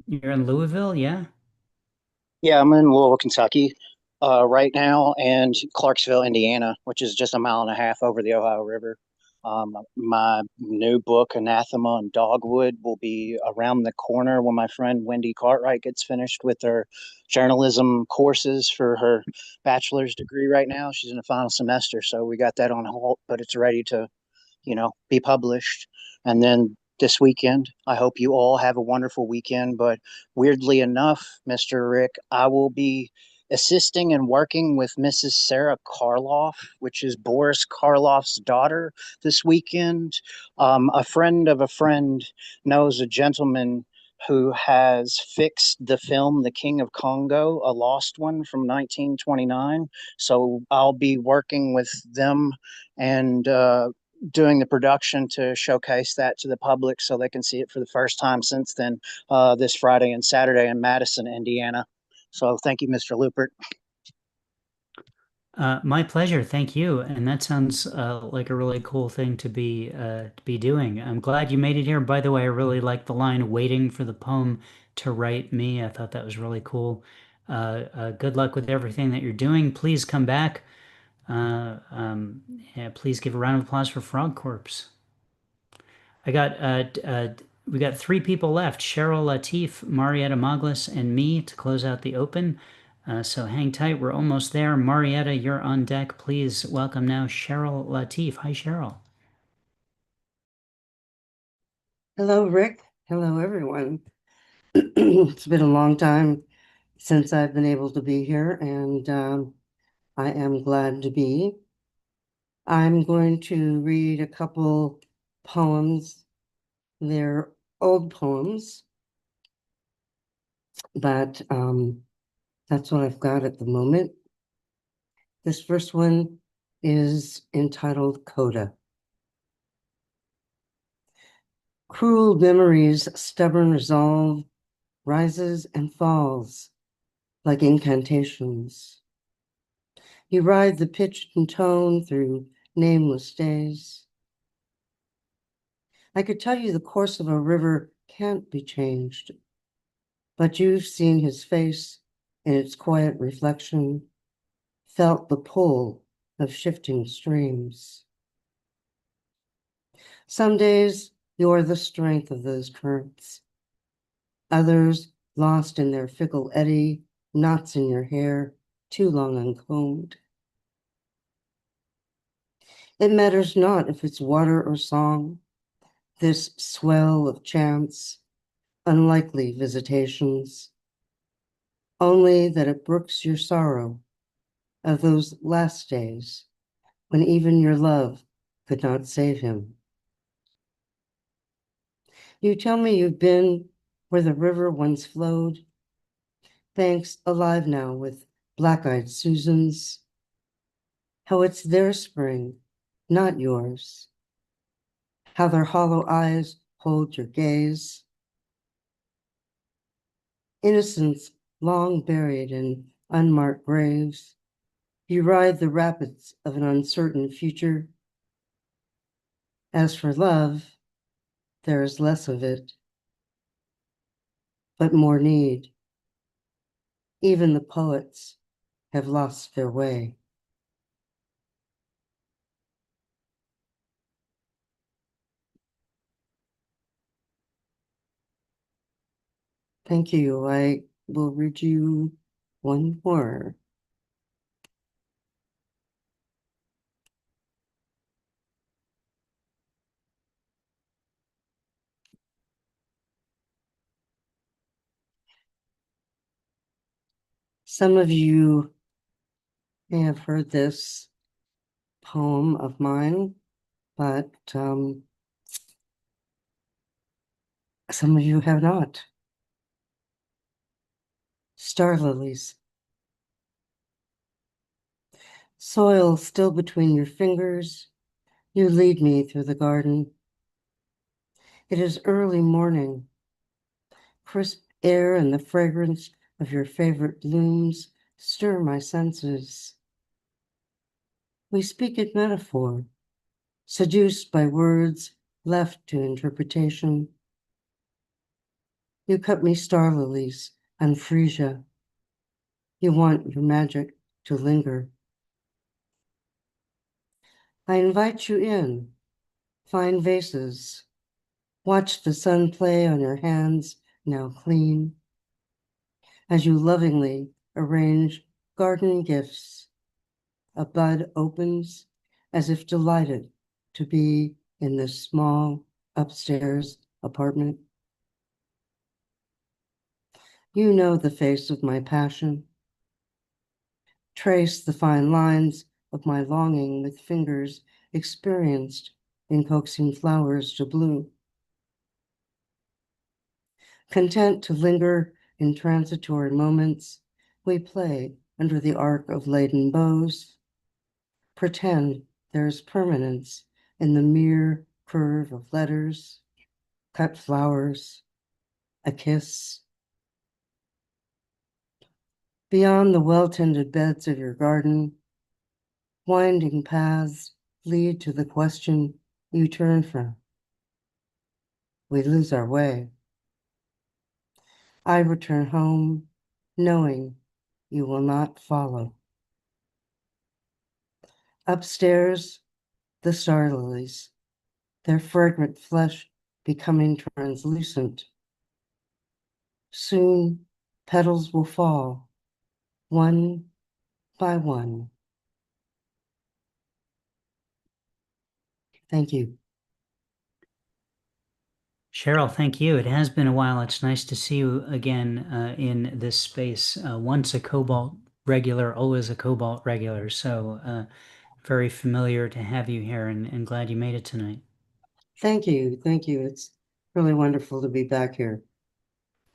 [SPEAKER 1] You're in Louisville, yeah?
[SPEAKER 21] Yeah, I'm in Louisville, Kentucky right now, and Clarksville, Indiana, which is just a mile and a half over the Ohio River. My new book, Anathema and Dogwood, will be around the corner when my friend Wendy Cartwright gets finished with her journalism courses for her bachelor's degree right now. She's in the final semester, so we got that on hold, but it's ready to, be published. And then this weekend, I hope you all have a wonderful weekend. But weirdly enough, Mr. Rick, I will be assisting and working with Mrs. Sarah Karloff, which is Boris Karloff's daughter, this weekend. A friend of a friend knows a gentleman who has fixed the film The King of Congo, a lost one from 1929. So I'll be working with them and doing the production to showcase that to the public so they can see it for the first time since then, this Friday and Saturday in Madison, Indiana. So thank you, Mr. Lupert.
[SPEAKER 1] My pleasure. Thank you. And that sounds like a really cool thing to be doing. I'm glad you made it here. By the way, I really like the line "waiting for the poem to write me." I thought that was really cool. Good luck with everything that you're doing. Please come back. Yeah, please give a round of applause for Frog Corpse. We got three people left: Cheryl Latif, Marietta Moglis, and me to close out the open. So hang tight. We're almost there. Marietta, you're on deck. Please welcome now Cheryl Latif. Hi, Cheryl.
[SPEAKER 3] Hello, Rick. Hello, everyone. It's been a long time since I've been able to be here, and I am glad to be. I'm going to read a couple poems. They're old poems, but that's what I've got at the moment. This first one is entitled Coda. Cruel memories, stubborn resolve, rises and falls like incantations. You ride the pitch and tone through nameless days. I could tell you the course of a river can't be changed, but you've seen his face in its quiet reflection, felt the pull of shifting streams. Some days you're the strength of those currents. Others, lost in their fickle eddy, knots in your hair, too long uncombed. It matters not if it's water or song, this swell of chance, unlikely visitations, only that it brooks your sorrow of those last days when even your love could not save him. You tell me you've been where the river once flowed, thanks alive now with black-eyed Susans, how it's their spring, not yours, how their hollow eyes hold your gaze. Innocence long buried in unmarked graves, you ride the rapids of an uncertain future. As for love, there is less of it, but more need. Even the poets have lost their way. Thank you. I will read you one more. Some of you may have heard this poem of mine, but some of you have not. Star lilies. Soil still between your fingers, you lead me through the garden. It is early morning. Crisp air and the fragrance of your favorite blooms stir my senses. We speak in metaphor, seduced by words left to interpretation. You cut me star lilies and freesia. You want your magic to linger. I invite you in, find vases, watch the sun play on your hands now clean, as you lovingly arrange garden gifts. A bud opens as if delighted to be in this small upstairs apartment. You know the face of my passion. Trace the fine lines of my longing with fingers experienced in coaxing flowers to bloom. Content to linger in transitory moments, we play under the arc of laden bows. Pretend there is permanence in the mere curve of letters, cut flowers, a kiss. Beyond the well-tended beds of your garden, winding paths lead to the question you turn from. We lose our way. I return home knowing you will not follow. Upstairs, the star lilies, their fragrant flesh becoming translucent. Soon, petals will fall, one by one. Thank you.
[SPEAKER 1] Cheryl, thank you. It has been a while. It's nice to see you again in this space. Once a Cobalt regular, always a Cobalt regular. So very familiar to have you here and glad you made it tonight.
[SPEAKER 3] Thank you. Thank you. It's really wonderful to be back here.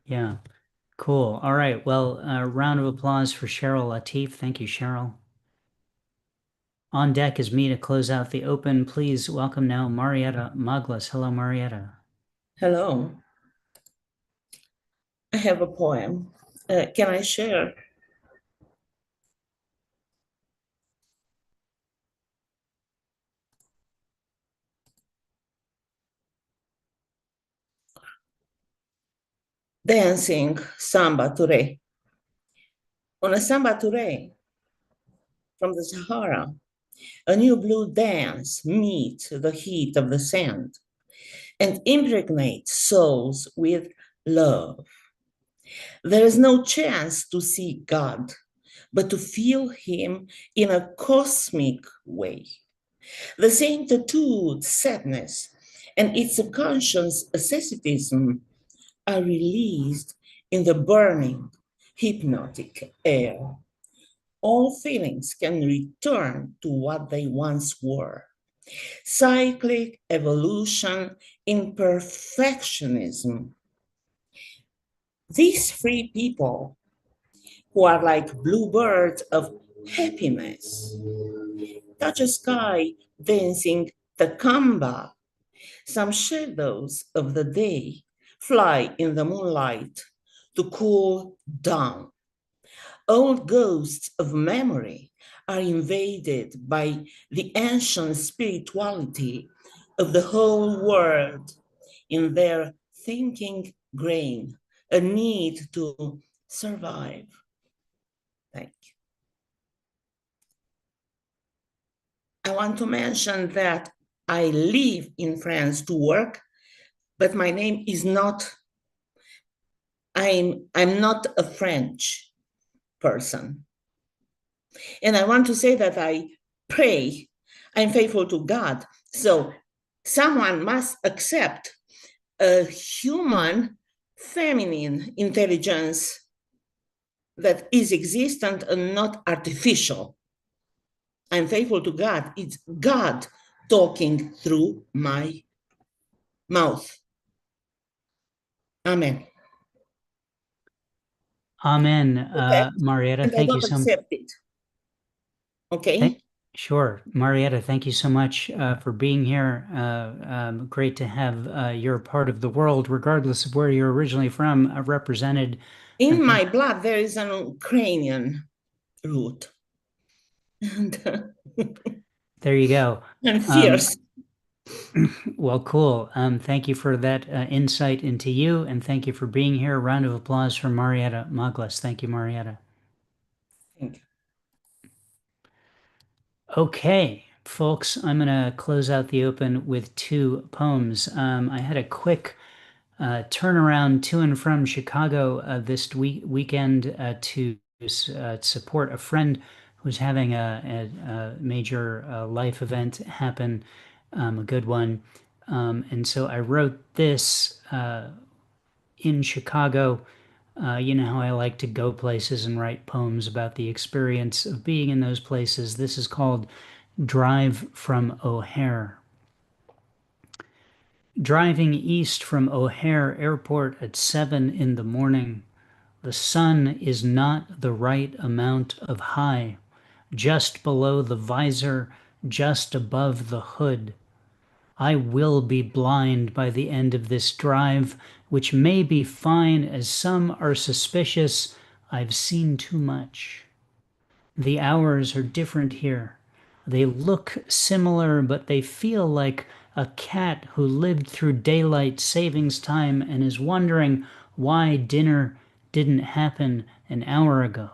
[SPEAKER 1] Yeah, cool. All right. Well, a round of applause for Cheryl Latif. Thank you, Cheryl. On deck is me to close out the open. Please welcome now Marietta Maglas. Hello, Marietta.
[SPEAKER 5] Hello. I have a poem. Can I share? dancing samba today. On a samba today from the Sahara, a new blue dance meets the heat of the sand and impregnates souls with love. There is no chance to see God, but to feel Him in a cosmic way. The same tattooed sadness and its subconscious asceticism are released in the burning, hypnotic air. All feelings can return to what they once were. Cyclic evolution in perfectionism. These free people who are like bluebirds of happiness touch a sky dancing the kamba. Some shadows of the day fly in the moonlight to cool down. Old ghosts of memory are invaded by the ancient spirituality of the whole world in their thinking grain, a need to survive. Thank you. I want to mention that I live in France to work, but my name is not, I'm not a French person. And I want to say that I pray, I'm faithful to God. So someone must accept a human feminine intelligence that is existent and not artificial. I'm faithful to God. It's God talking through my mouth. Amen.
[SPEAKER 1] Amen.
[SPEAKER 5] Okay.
[SPEAKER 1] Marietta,
[SPEAKER 5] And I
[SPEAKER 1] thank you
[SPEAKER 5] don't
[SPEAKER 1] so much.
[SPEAKER 5] accept it. Okay.
[SPEAKER 1] Sure. Marietta, thank you so much for being here. Great to have your part of the world, regardless of where you're originally from, represented.
[SPEAKER 5] In my blood, there is an Ukrainian root. And
[SPEAKER 1] there you go.
[SPEAKER 5] I'm fierce.
[SPEAKER 1] Well, cool. Thank you for that insight into you, and thank you for being here. Round of applause for Marietta Maglas. Thank you, Marietta.
[SPEAKER 5] Thank you.
[SPEAKER 1] Okay, folks, I'm going to close out the open with two poems. I had a quick turnaround to and from Chicago this weekend to support a friend who's having a major life event happen, a good one. And so I wrote this in Chicago. You know how I like to go places and write poems about the experience of being in those places. This is called Drive from O'Hare. Driving east from O'Hare Airport at 7 in the morning, the sun is not the right amount of high, just below the visor, just above the hood. I will be blind by the end of this drive, which may be fine as some are suspicious. I've seen too much. The hours are different here. They look similar, but they feel like a cat who lived through daylight savings time and is wondering why dinner didn't happen an hour ago.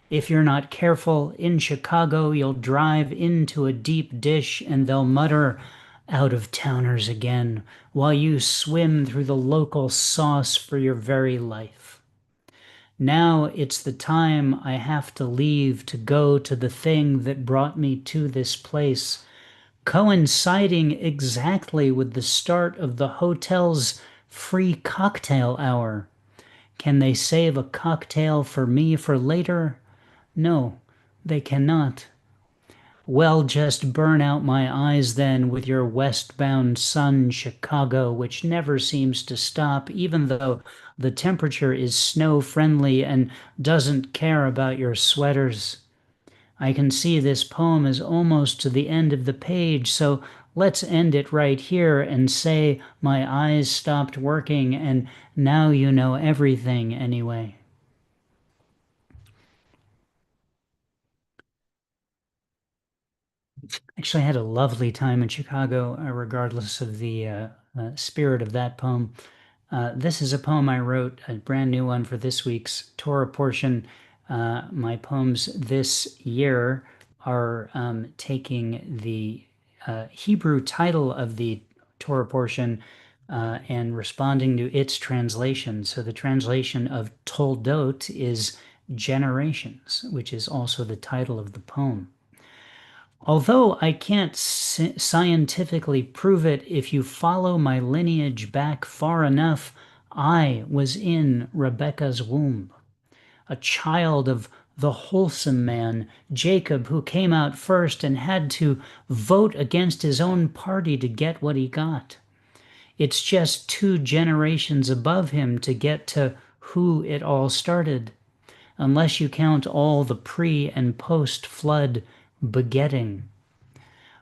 [SPEAKER 1] If you're not careful, in Chicago, you'll drive into a deep dish and they'll mutter, "Out of towners again," while you swim through the local sauce for your very life. Now it's the time I have to leave to go to the thing that brought me to this place, coinciding exactly with the start of the hotel's free cocktail hour. Can they save a cocktail for me for later? No, they cannot. Well, just burn out my eyes then with your westbound sun, Chicago, which never seems to stop, even though the temperature is snow-friendly and doesn't care about your sweaters. I can see this poem is almost to the end of the page, so let's end it right here and say my eyes stopped working and now you know everything anyway. Actually, I had a lovely time in Chicago, regardless of the spirit of that poem. This is a poem I wrote, a brand new one for this week's Torah portion. My poems this year are taking the Hebrew title of the Torah portion and responding to its translation. So the translation of Toldot is generations, which is also the title of the poem. Although I can't scientifically prove it, if you follow my lineage back far enough, I was in Rebekah's womb, a child of the wholesome man, Jacob, who came out first and had to vote against his own party to get what he got. It's just 2 generations above him to get to who it all started, unless you count all the pre- and post-flood begetting.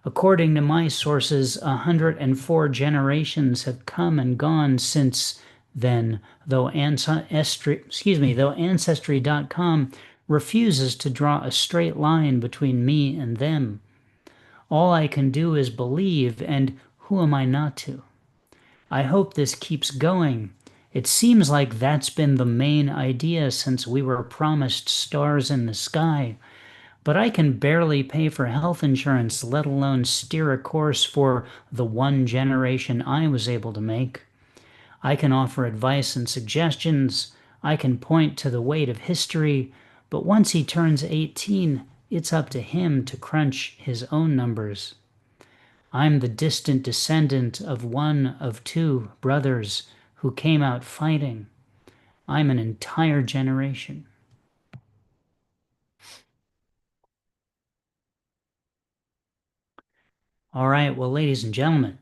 [SPEAKER 1] According to my sources, 104 generations have come and gone since then, though Ancestry.com refuses to draw a straight line between me and them. All I can do is believe, and who am I not to? I hope this keeps going. It seems like that's been the main idea since we were promised stars in the sky. But I can barely pay for health insurance, let alone steer a course for the 1 generation I was able to make. I can offer advice and suggestions. I can point to the weight of history. But once he turns 18, it's up to him to crunch his own numbers. I'm the distant descendant of 1 of 2 brothers who came out fighting. I'm an entire generation. All right, well, ladies and gentlemen,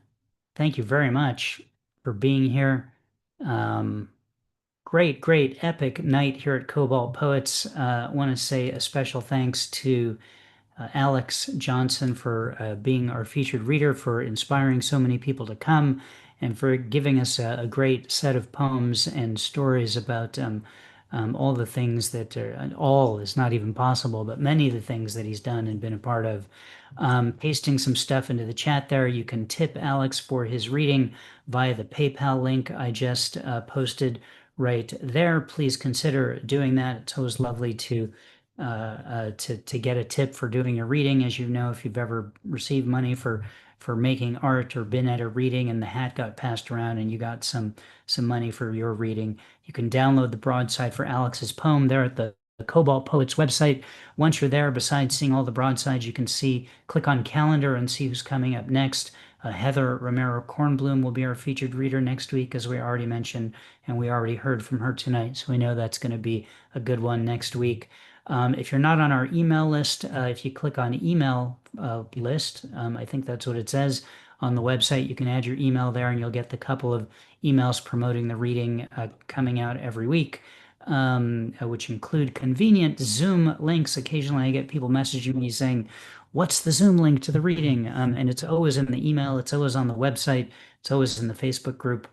[SPEAKER 1] thank you very much for being here. Great, epic night here at Cobalt Poets. I want to say a special thanks to Alex Johnson for being our featured reader, for inspiring so many people to come, and for giving us a great set of poems and stories about all the things that are, all is not even possible, but many of the things that he's done and been a part of. Pasting some stuff into the chat there. You can tip Alex for his reading via the PayPal link I just posted right there. Please consider doing that. It's always lovely to get a tip for doing a reading. As you know, if you've ever received money for making art or been at a reading and the hat got passed around and you got some money for your reading, you can download the broadside for Alex's poem there at the Cobalt Poets website. Once you're there, besides seeing all the broadsides, you can click on calendar and see who's coming up next. Heather Romero Kornblum will be our featured reader next week, as we already mentioned, and we already heard from her tonight, so we know that's going to be a good one next week. If you're not on our email list, if you click on email list, I think that's what it says on the website, you can add your email there and you'll get the couple of emails promoting the reading coming out every week, which include convenient Zoom links. Occasionally I get people messaging me saying, what's the Zoom link to the reading? And it's always in the email, it's always on the website, it's always in the Facebook group.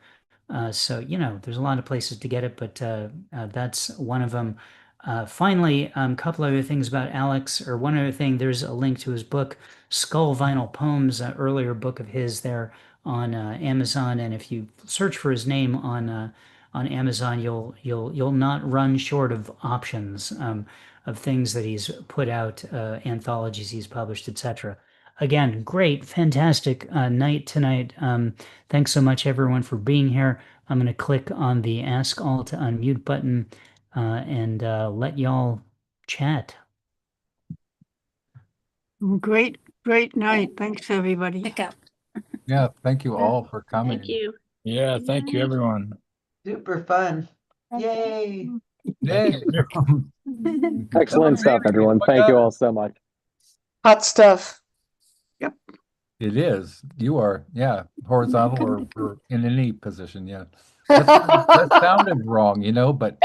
[SPEAKER 1] So, there's a lot of places to get it, but that's one of them. Finally, a couple other things about Alex, or one other thing, there's a link to his book, Skull Vinyl Poems, an earlier book of his there on Amazon. And if you search for his name on Amazon, you'll not run short of options of things that he's put out, anthologies he's published, etc. Again, great, fantastic night tonight. Thanks so much, everyone, for being here. I'm going to click on the Ask All to Unmute button and let y'all chat.
[SPEAKER 20] Great night. Thanks, everybody.
[SPEAKER 4] Pick up.
[SPEAKER 7] Yeah, thank you all for coming.
[SPEAKER 17] Thank you.
[SPEAKER 2] Yeah, thank you, everyone.
[SPEAKER 16] Super fun. Yay.
[SPEAKER 7] Yay.
[SPEAKER 13] Excellent stuff, everyone. Thank you all so much.
[SPEAKER 16] Hot stuff.
[SPEAKER 7] It is. You are, horizontal or in any position, yeah. That sounded wrong, but